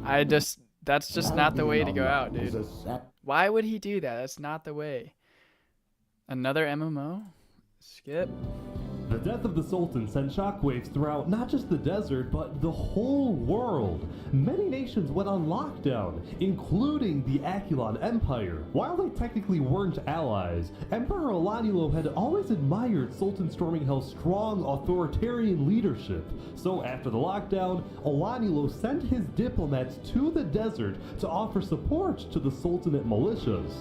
That's just not the way to go out, dude. Why would he do that? That's not the way. Another MMO? Skip. The death of the Sultan sent shockwaves throughout not just the desert, but the whole world. Many nations went on lockdown, including the Akulon Empire. While they technically weren't allies, Emperor Alanielo had always admired Sultan Storming Hell's strong authoritarian leadership. So after the lockdown, Alanielo sent his diplomats to the desert to offer support to the Sultanate militias.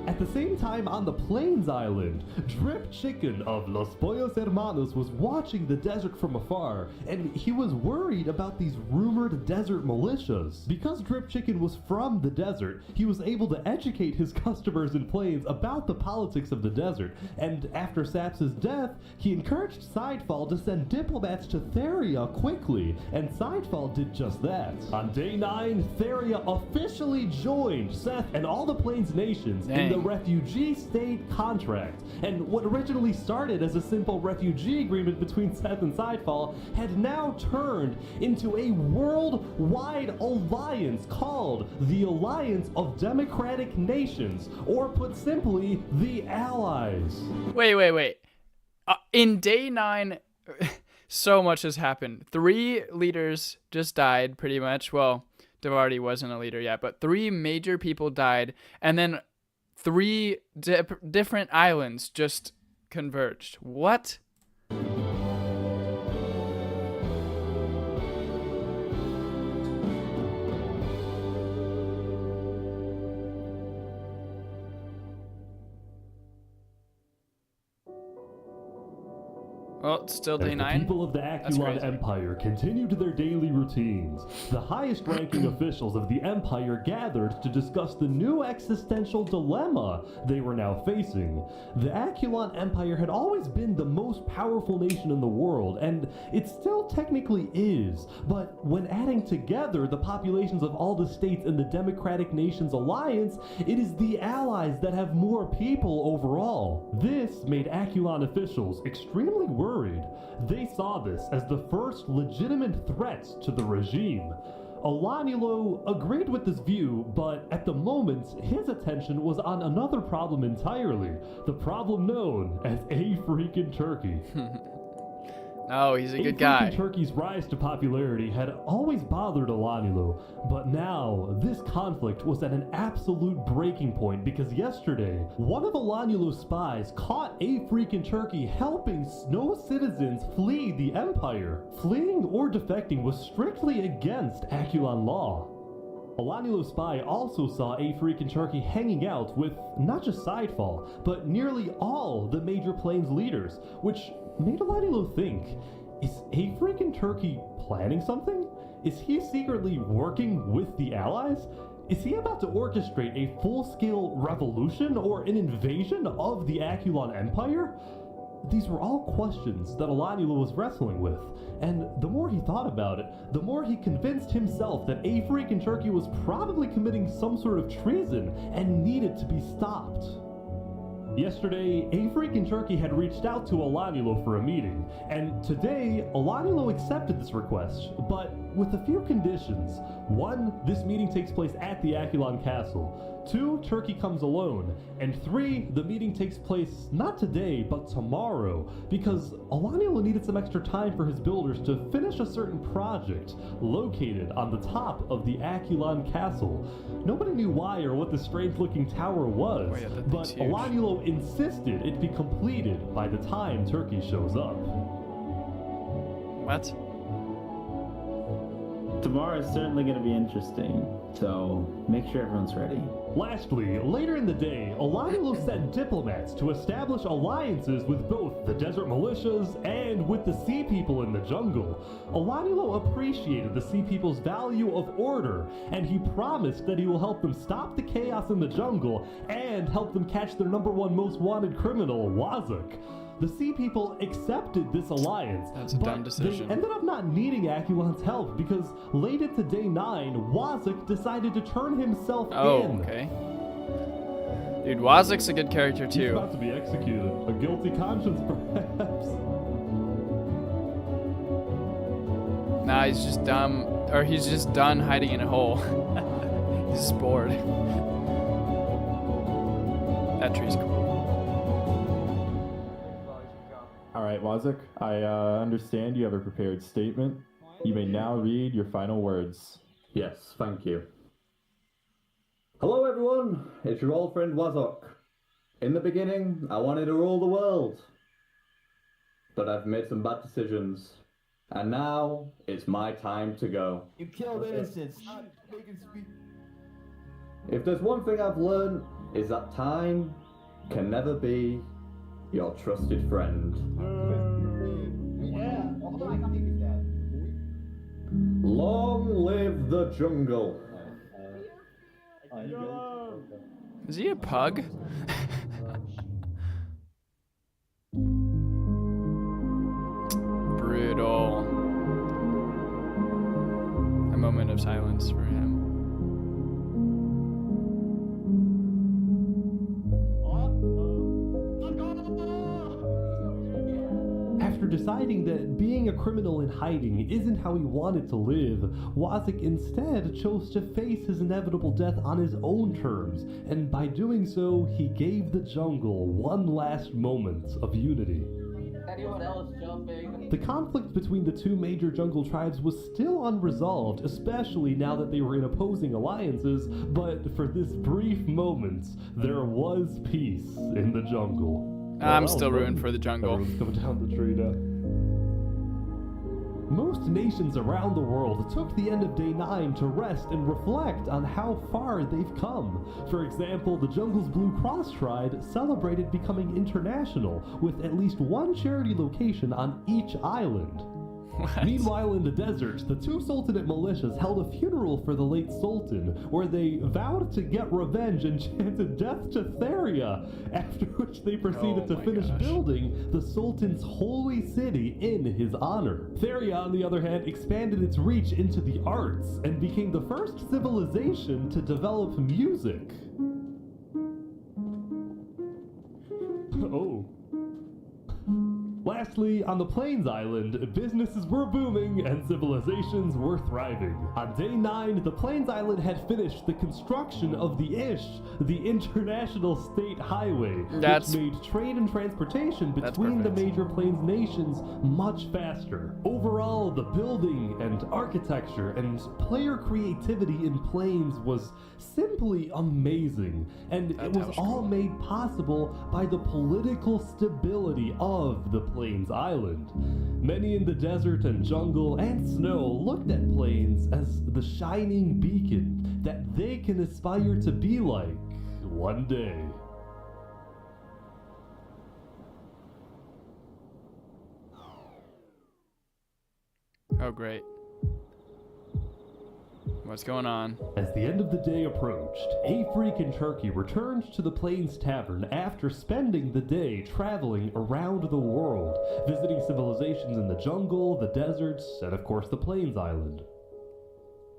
At the same time, on the Plains Island, Drip Chicken of Los Pollos Hermanos was watching the desert from afar, and he was worried about these rumored desert militias. Because Drip Chicken was from the desert, he was able to educate his customers in Plains about the politics of the desert, and after Saps' death, he encouraged Sidefall to send diplomats to Theria quickly, and Sidefall did just that. On day 9, Theria officially joined Seth and all the Plains nations in the refugee state contract, and what originally started as a simple refugee agreement between Seth and Sidefall had now turned into a worldwide alliance called the Alliance of Democratic Nations, or put simply, the Allies. Wait. In day 9, so much has happened. 3 leaders just died, pretty much. Well, Davardi wasn't a leader yet, but 3 major people died, and then 3 different islands just converged. What? Well, it's still day 9. The people of the Akulon Empire continued their daily routines. The highest-ranking officials of the Empire gathered to discuss the new existential dilemma they were now facing. The Akulon Empire had always been the most powerful nation in the world, and it still technically is. But when adding together the populations of all the states in the Democratic Nations Alliance, it is the allies that have more people overall. This made Akulon officials extremely worried. They saw this as the first legitimate threat to the regime. Alanielo agreed with this view, but at the moment, his attention was on another problem entirely. The problem known as A-Freakin' Turkey. Oh, he's a good guy. Turkey's rise to popularity had always bothered Alanielo, but now this conflict was at an absolute breaking point because yesterday, one of Alanielo's spies caught A-Freakin' Turkey helping Snow citizens flee the Empire. Fleeing or defecting was strictly against Akulon law. Alanilo's spy also saw A Freakin' Turkey hanging out with not just Sidefall, but nearly all the major Plains leaders, which made Alanilo think, is A Freakin' Turkey planning something? Is he secretly working with the Allies? Is he about to orchestrate a full-scale revolution or an invasion of the Aculon Empire? These were all questions that Alanilo was wrestling with, and the more he thought about it, the more he convinced himself that A Freakin' Turkey was probably committing some sort of treason and needed to be stopped. Yesterday, A Freakin' Turkey had reached out to Alanilo for a meeting, and today, Alanilo accepted this request, but with a few conditions. 1, this meeting takes place at the Aculon Castle. 2, Turkey comes alone. And 3, the meeting takes place not today, but tomorrow, because Alanilo needed some extra time for his builders to finish a certain project located on the top of the Aculon Castle. Nobody knew why or what the strange-looking tower was, but Alanilo insisted it be completed by the time Turkey shows up. What? Tomorrow is certainly going to be interesting, so make sure everyone's ready. Lastly, later in the day, Alanilo sent diplomats to establish alliances with both the desert militias and with the sea people in the jungle. Alanilo appreciated the sea people's value of order, and he promised that he will help them stop the chaos in the jungle and help them catch their #1 most wanted criminal, Wazuk. The Sea People accepted this alliance, but they ended up not needing Aculon's help because late into day 9, Wazuk decided to turn himself in. Oh, okay. Dude, Wazuk's a good character too. He's about to be executed. A guilty conscience, perhaps. Nah, he's just dumb, or he's just done hiding in a hole. He's just bored. That tree's cool. Alright, Wazuk, I understand you have a prepared statement. You may now read your final words. Yes, thank you. Hello everyone, it's your old friend Wazuk. In the beginning, I wanted to rule the world. But I've made some bad decisions. And now, it's my time to go. You killed innocents. Not making speak. If there's one thing I've learned, is that time can never be your trusted friend. Yeah. Long live the jungle. Is he a pug? Brutal. A moment of silence for him. After deciding that being a criminal in hiding isn't how he wanted to live, Wazuk instead chose to face his inevitable death on his own terms, and by doing so, he gave the jungle one last moment of unity. Anyone else jumping? The conflict between the two major jungle tribes was still unresolved, especially now that they were in opposing alliances, but for this brief moment, there was peace in the jungle. I'm still rooting for the jungle. Everyone's coming down the tree now. Most nations around the world took the end of day 9 to rest and reflect on how far they've come. For example, the jungle's Blue Cross tribe celebrated becoming international, with at least one charity location on each island. What? Meanwhile, in the desert, the two Sultanate militias held a funeral for the late Sultan, where they vowed to get revenge and chanted death to Theria, after which they proceeded to finish building the Sultan's holy city in his honor. Theria, on the other hand, expanded its reach into the arts and became the first civilization to develop music. Oh. Lastly, on the Plains Island, businesses were booming and civilizations were thriving. On day 9, the Plains Island had finished the construction of the ISH, the International State Highway, which made trade and transportation between the major Plains nations much faster. Overall, the building and architecture and player creativity in Plains was simply amazing, and it was all made possible by the political stability of the Plains Plains Island. Many in the desert and jungle and snow looked at Plains as the shining beacon that they can aspire to be like one day. Oh, great. What's going on? As the end of the day approached, A Freakin' Turkey returned to the Plains Tavern after spending the day traveling around the world, visiting civilizations in the jungle, the deserts, and of course the Plains Island.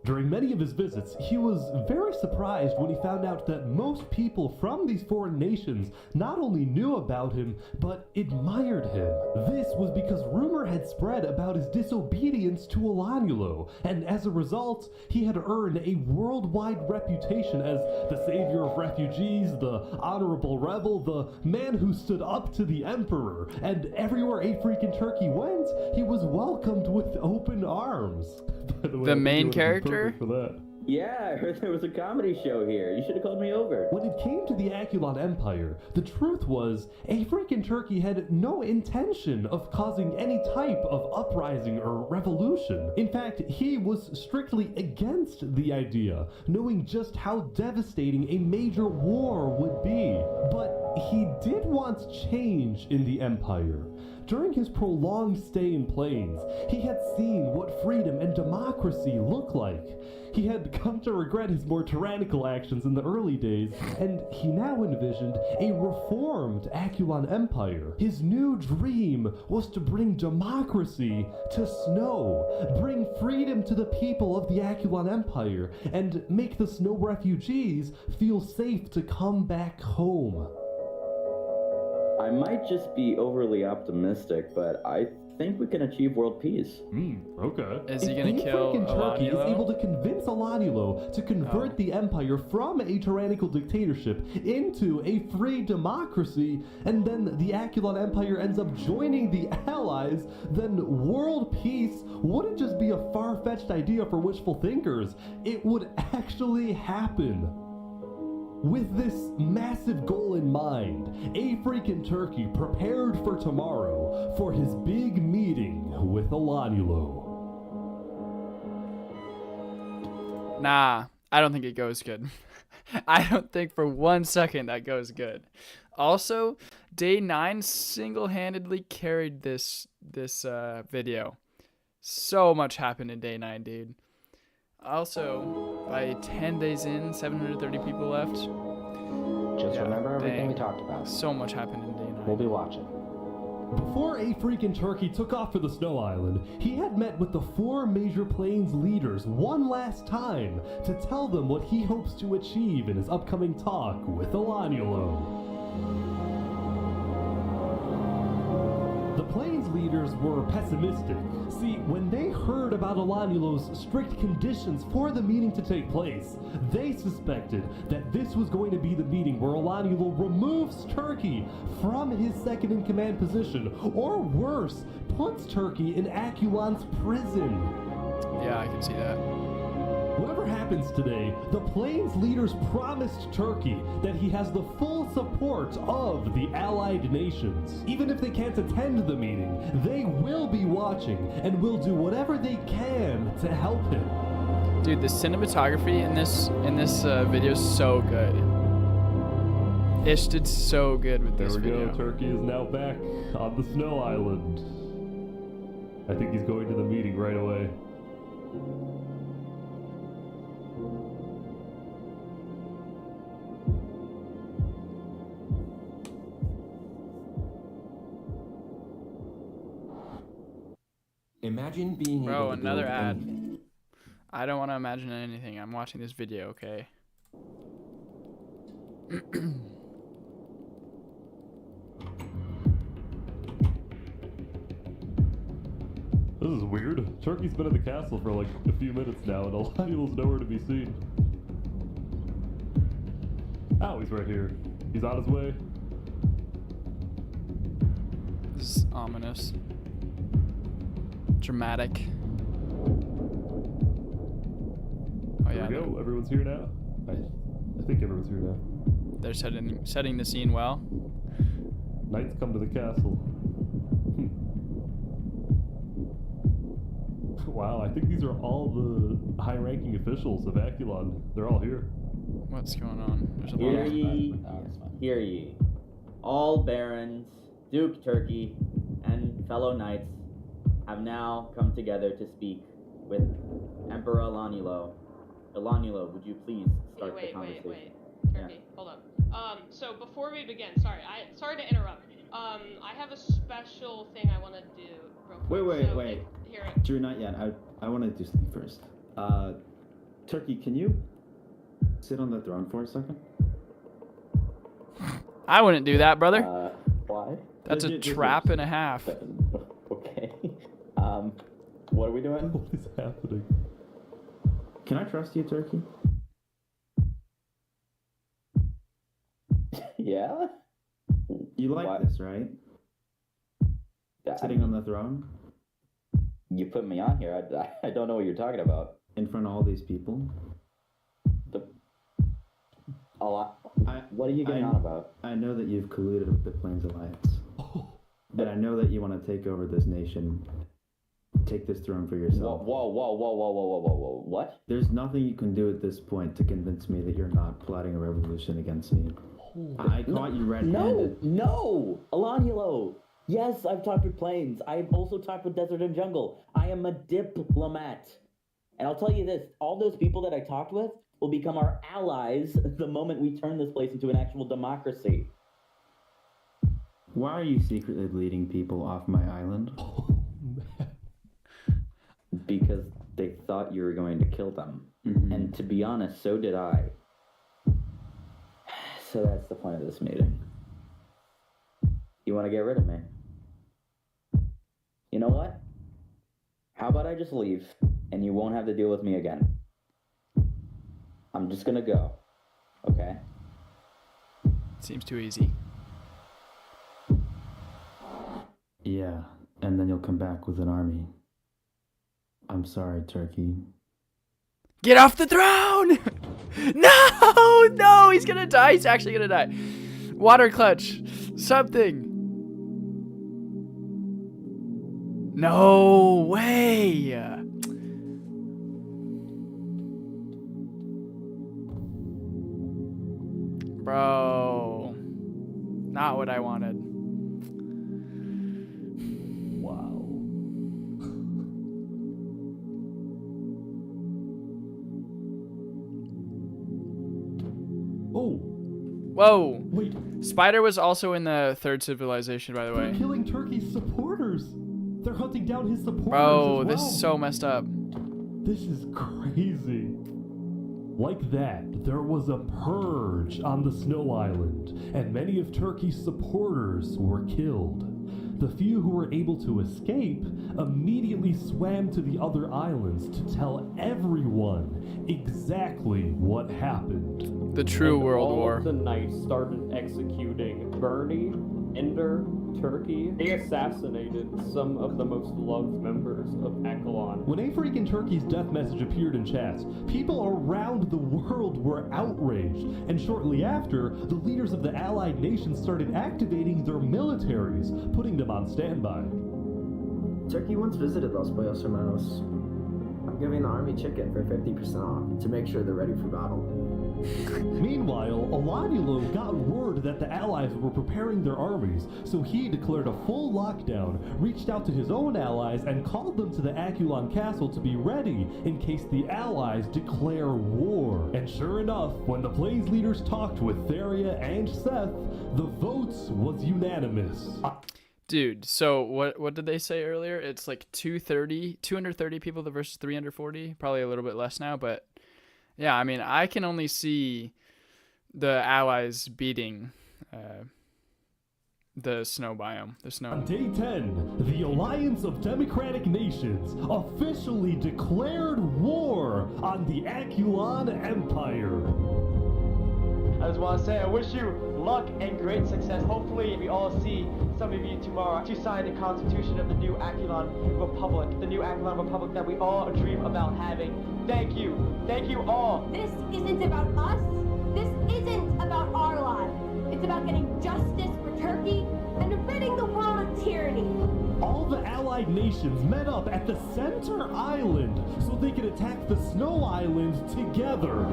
During many of his visits, he was very surprised when he found out that most people from these foreign nations not only knew about him, but admired him. This was because rumor had spread about his disobedience to Alaniulo, and as a result, he had earned a worldwide reputation as the savior of refugees, the honorable rebel, the man who stood up to the emperor, and everywhere A Freakin' Turkey went, he was welcomed with open arms. By the way, the main character? For that. Yeah, I heard there was a comedy show here. You should have called me over. When it came to the Aculon Empire, the truth was, A Freakin' Turkey had no intention of causing any type of uprising or revolution. In fact, he was strictly against the idea, knowing just how devastating a major war would be. But he did want change in the Empire. During his prolonged stay in Plains, he had seen what freedom and democracy look like. He had come to regret his more tyrannical actions in the early days, and he now envisioned a reformed Aculon Empire. His new dream was to bring democracy to Snow, bring freedom to the people of the Aculon Empire, and make the Snow refugees feel safe to come back home. I might just be overly optimistic, but I think we can achieve world peace. Okay. Is he gonna kill Turkey is Alaniulo? able to convince Alaniulo to convert the empire from a tyrannical dictatorship into a free democracy, and then the Aculon Empire ends up joining the Allies, then world peace wouldn't just be a far-fetched idea for wishful thinkers. It would actually happen. With this massive goal in mind, A Freakin' Turkey prepared for tomorrow for his big meeting with Alaniulo. Nah, I don't think it goes good. I don't think for 1 second that goes good. Also, Day 9 single-handedly carried this video. So much happened in Day 9, dude. Also, by 10 days in, 730 people left. Just remember everything we talked about. So much happened in Day 9. We'll be watching. Before A Freakin' Turkey took off for the Snow Island, he had met with the 4 major Plains leaders one last time to tell them what he hopes to achieve in his upcoming talk with Alaniulo. The Plains leaders were pessimistic. See, when they heard about Alaniulo's strict conditions for the meeting to take place, they suspected that this was going to be the meeting where Alaniulo removes Turkey from his second-in-command position, or worse, puts Turkey in Aculon's prison. Yeah, I can see that. Whatever happens today, the Plains leaders promised Turkey that he has the full support of the allied nations. Even if they can't attend the meeting, they will be watching and will do whatever they can to help him. Dude, the cinematography in this video is so good. Ish did so good with this video. There we go, Turkey is now back on the Snow Island. I think he's going to the meeting right away. Imagine being able Bro, to another build ad. anything. I don't want to imagine anything. I'm watching this video, okay? This is weird. Turkey's been at the castle for like a few minutes now, and Alaniulo's nowhere to be seen. Oh, he's right here. He's on his way. This is ominous. Dramatic. Oh yeah. There we go. Everyone's here now. I think everyone's here now. They're setting the scene well. Knights come to the castle. Wow, I think these are all the high-ranking officials of Aculon. They're all here. What's going on? There's a Hear lot of... ye, hear ye. All barons, Duke Turkey, and fellow knights have now come together to speak with Emperor Elanulo. Elanulo, would you please start the conversation? Wait. Turkey, hold up. So before we begin, sorry to interrupt. I have a special thing I want to do real quick. Wait. Here. Drew, not yet. I want to do something first. Turkey, can you sit on the throne for a second? I wouldn't do that, brother. Why? That's a trap and a half. Okay. What are we doing? What is happening? Can I trust you, Turkey? Yeah? You like this, right? Sitting on the throne? You put me on here. I don't know what you're talking about. In front of all these people? What are you getting on about? I know that you've colluded with the Plains Alliance. And I know that you want to take over this nation. Take this throne for yourself. Whoa. What? There's nothing you can do at this point to convince me that you're not plotting a revolution against me. I caught you red-handed. No! Elanulo! Yes, I've talked with Plains. I've also talked with Desert and Jungle. I am a diplomat. And I'll tell you this, all those people that I talked with will become our allies the moment we turn this place into an actual democracy. Why are you secretly leading people off my island? Because they thought you were going to kill them. Mm-hmm. And to be honest, so did I. So that's the point of this meeting. You want to get rid of me? You know what? How about I just leave, and you won't have to deal with me again? I'm just gonna go. Okay? Seems too easy. Yeah, and then you'll come back with an army. I'm sorry, Turkey. Get off the throne! No, he's gonna die. He's actually gonna die. Water clutch. Something. No way. Bro. Not what I wanted. Wow. Oh. Whoa. Wait. Spider was also in the Third Civilization, by the way. They're killing Turkey's supporters. They're hunting down his supporters. Bro, as well. This is so messed up. This is crazy. Like that, there was a purge on the Snow Island, and many of Turkey's supporters were killed. The few who were able to escape immediately swam to the other islands to tell everyone exactly what happened. The true World all War. Of the knights started executing Bernie, Ender, Turkey. They assassinated some of the most loved members of Aculon. When Afrik and Turkey's death message appeared in chats, people around the world were outraged, and shortly after, the leaders of the allied nations started activating their militaries, putting them on standby. Turkey once visited Los Pollos Hermanos. I'm giving the army chicken for 50% off to make sure they're ready for battle. Meanwhile, Elanulo got word that the allies were preparing their armies, so he declared a full lockdown, reached out to his own allies, and called them to the Aculon castle to be ready in case the allies declare war. And sure enough, when the Plains leaders talked with Theria and Seth, the votes was unanimous. Dude, so what did they say earlier? It's like 230 people versus 340, probably a little bit less now, but yeah, I mean, I can only see the allies beating the snow biome, the snow. On day 10, the Alliance of Democratic Nations officially declared war on the Aculon Empire. I just want to say I wish you luck and great success. Hopefully we all see some of you tomorrow to sign the Constitution of the new Aculon Republic, the new Aculon Republic that we all dream about having. Thank you all. This isn't about us. This isn't about our lives. It's about getting justice for Turkey and ridding the world of tyranny. All the allies allied nations met up at the center island so they could attack the Snow Island together.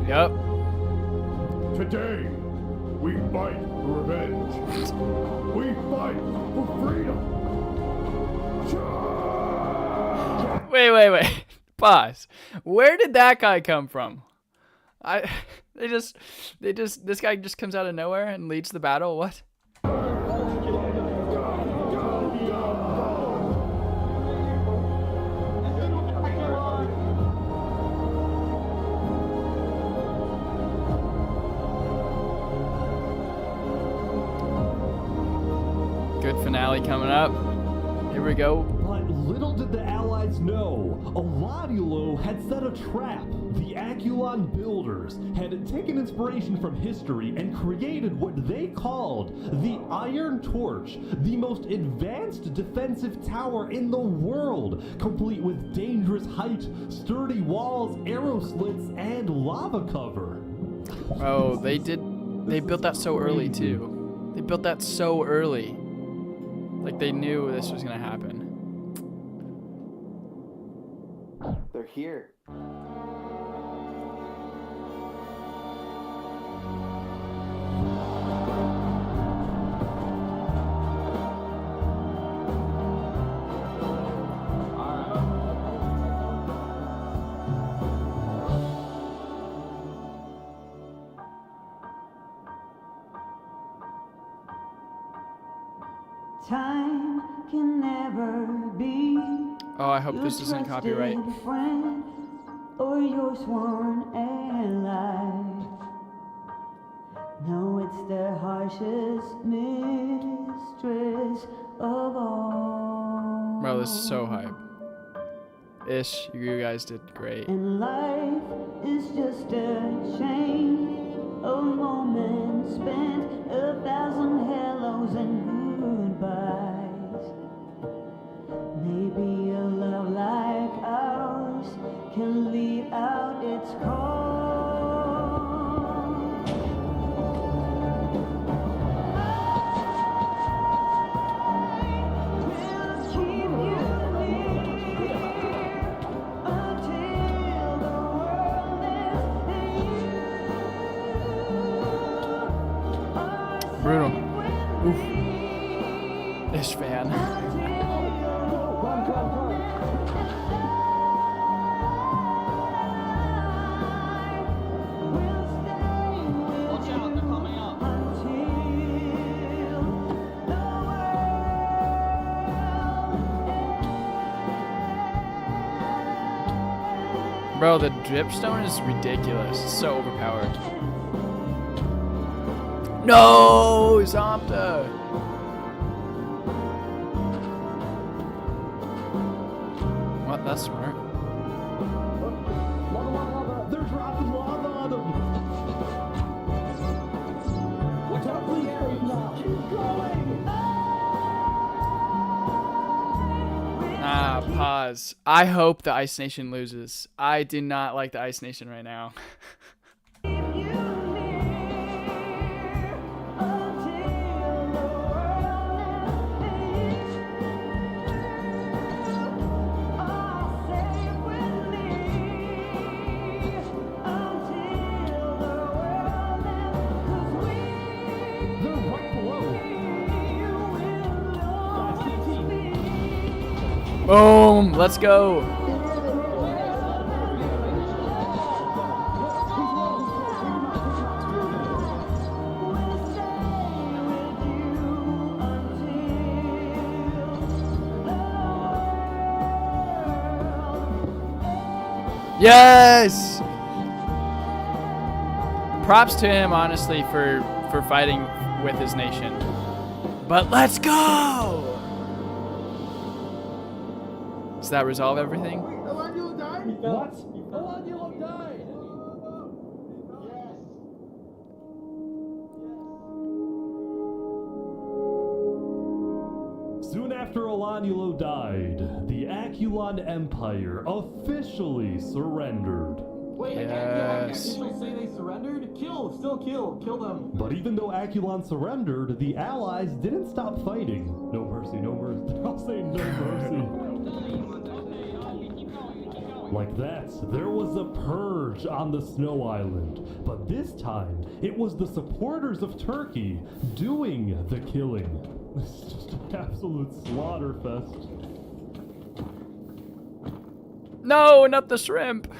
Yep. Today, we fight for revenge. We fight for freedom. Wait. Pause. Where did that guy come from? This guy just comes out of nowhere and leads the battle. What? Good finale coming up. Here we go. But little did the Allies know, Alanielo had set a trap. The Aculon builders had taken inspiration from history and created what they called the Iron Torch, the most advanced defensive tower in the world, complete with dangerous height, sturdy walls, arrow slits, and lava cover. Oh, they built that so early too. They built that so early. Like they knew this was gonna happen. They're here. Time can never be. Oh, I hope this isn't copyright. Friend or your sworn ally. No, it's the harshest mistress of all. Bro, this is so hype. Ish, you guys did great. And life is just a chain of moments spent, 1,000 hellos and goodbyes. Maybe a love like ours can lead out its call. Brutal. Oof. Ish fan. Bro, the dripstone is ridiculous. It's so overpowered. No, Zamta. What? That's smart. Lava. They're dropping lava on them. What's up, please, now? Keep going. Ah, pause. I hope the Ice Nation loses. I do not like the Ice Nation right now. Boom! Let's go! Yes! Props to him, honestly, for fighting with his nation. But let's go! Does that resolve everything? Alanielo died? What? Alanielo died! Soon after Alanielo died, the Aculon Empire officially surrendered. Wait, yes. officials say they surrendered? Still kill them. But even though Aculon surrendered, the Allies didn't stop fighting. No mercy, no mercy. They're all saying no mercy. Like that, there was a purge on the Snow Island. But this time, it was the supporters of Turkey doing the killing. This is just an absolute slaughter fest. No, not the shrimp.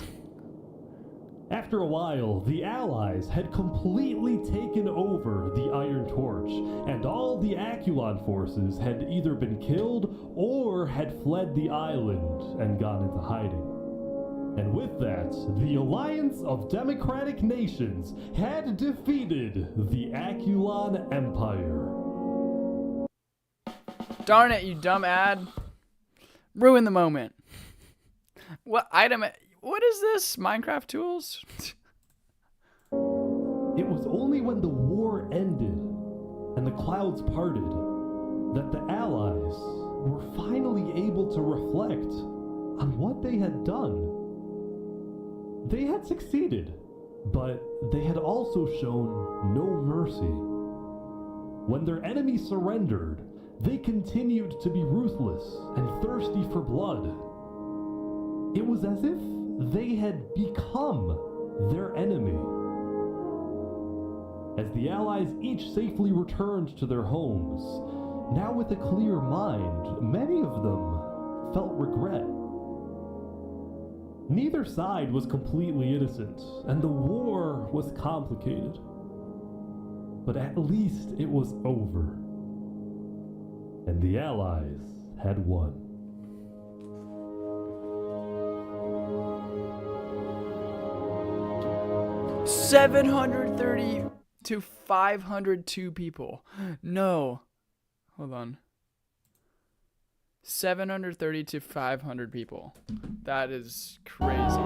After a while, the Allies had completely taken over the Iron Torch, and all the Aculon forces had either been killed or had fled the island and gone into hiding. And with that, the Alliance of Democratic Nations had defeated the Aculon Empire. Darn it, you dumb ad. Ruin the moment. What item? What is this? Minecraft tools? It was only when the war ended and the clouds parted that the Allies were finally able to reflect on what they had done. They had succeeded, but they had also shown no mercy. When their enemies surrendered, they continued to be ruthless and thirsty for blood. It was as if they had become their enemy. As the Allies each safely returned to their homes, now with a clear mind, many of them felt regret. Neither side was completely innocent, and the war was complicated. But at least it was over, and the Allies had won. $730 to 502 people. No. Hold on. 730 to 500 people. That is crazy.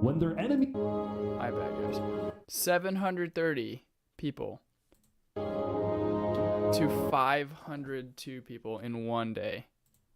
When their enemy... I bet, guys. 730 people to 502 people in one day.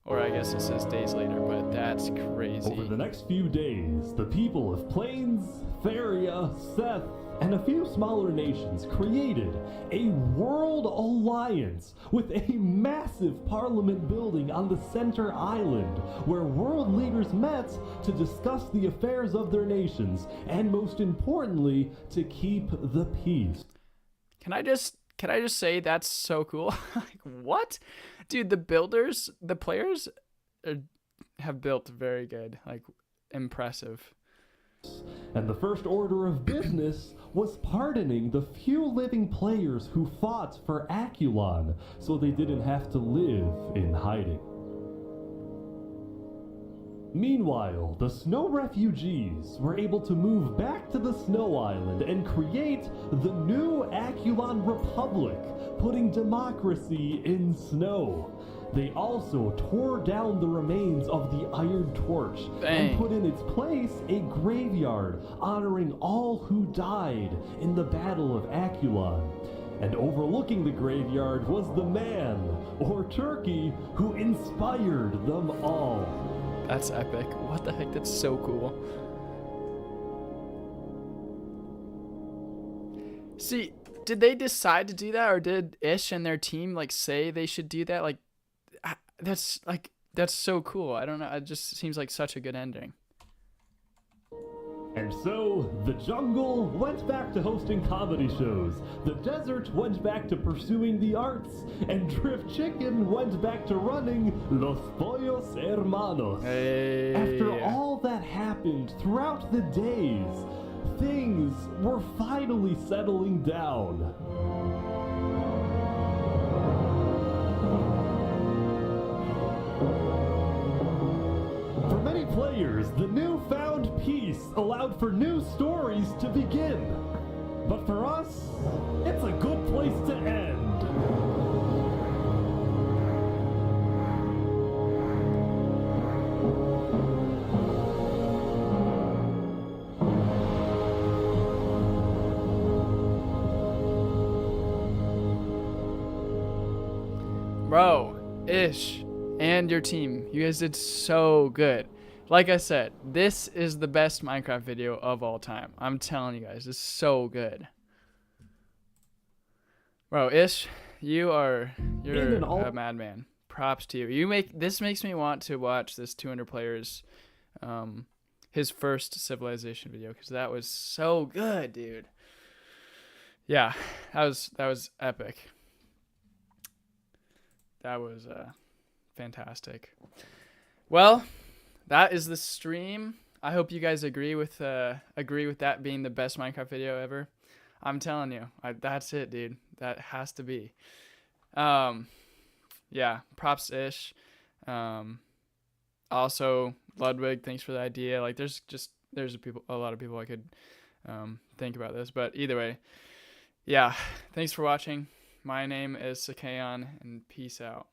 Or I guess it says days later, but that's crazy. Over the next few days, the people of Plains, Theria, Seth, and a few smaller nations created a world alliance with a massive parliament building on the center island where world leaders met to discuss the affairs of their nations and, most importantly, to keep the peace. Can I just say that's so cool? Like, what? Dude, the players have built very good, like, impressive. And the first order of business was pardoning the few living players who fought for Aculon so they didn't have to live in hiding. Meanwhile, the snow refugees were able to move back to the Snow Island and create the new Aculon Republic, putting democracy in snow. They also tore down the remains of the Iron Torch and put in its place a graveyard honoring all who died in the Battle of Aculon. And overlooking the graveyard was the man, or Turkey, who inspired them all. That's epic. What the heck? That's so cool. See, did they decide to do that, or did Ish and their team like say they should do that? Like, that's so cool. I don't know. It just seems like such a good ending. And so, the jungle went back to hosting comedy shows, the desert went back to pursuing the arts, and Drift Chicken went back to running Los Pollos Hermanos. Hey. After all that happened throughout the days, things were finally settling down. For many players, the newfound peace allowed for new stories to begin. But for us, it's a good place to end. Bro, Ish, and your team, you guys did so good. Like I said, this is the best Minecraft video of all time. I'm telling you guys, it's so good. Bro, Ish, you're a madman. Props to you. This makes me want to watch this 200 players, his first Civilization video, because that was so good, dude. Yeah, that was epic. That was fantastic. Well, that is the stream. I hope you guys agree with that being the best Minecraft video ever. I'm telling you, that's it, dude. That has to be. Yeah, props to Ish. Also, Ludwig, thanks for the idea. Like, there's a lot of people I could think about this, but either way, yeah. Thanks for watching. My name is Sakayon, and peace out.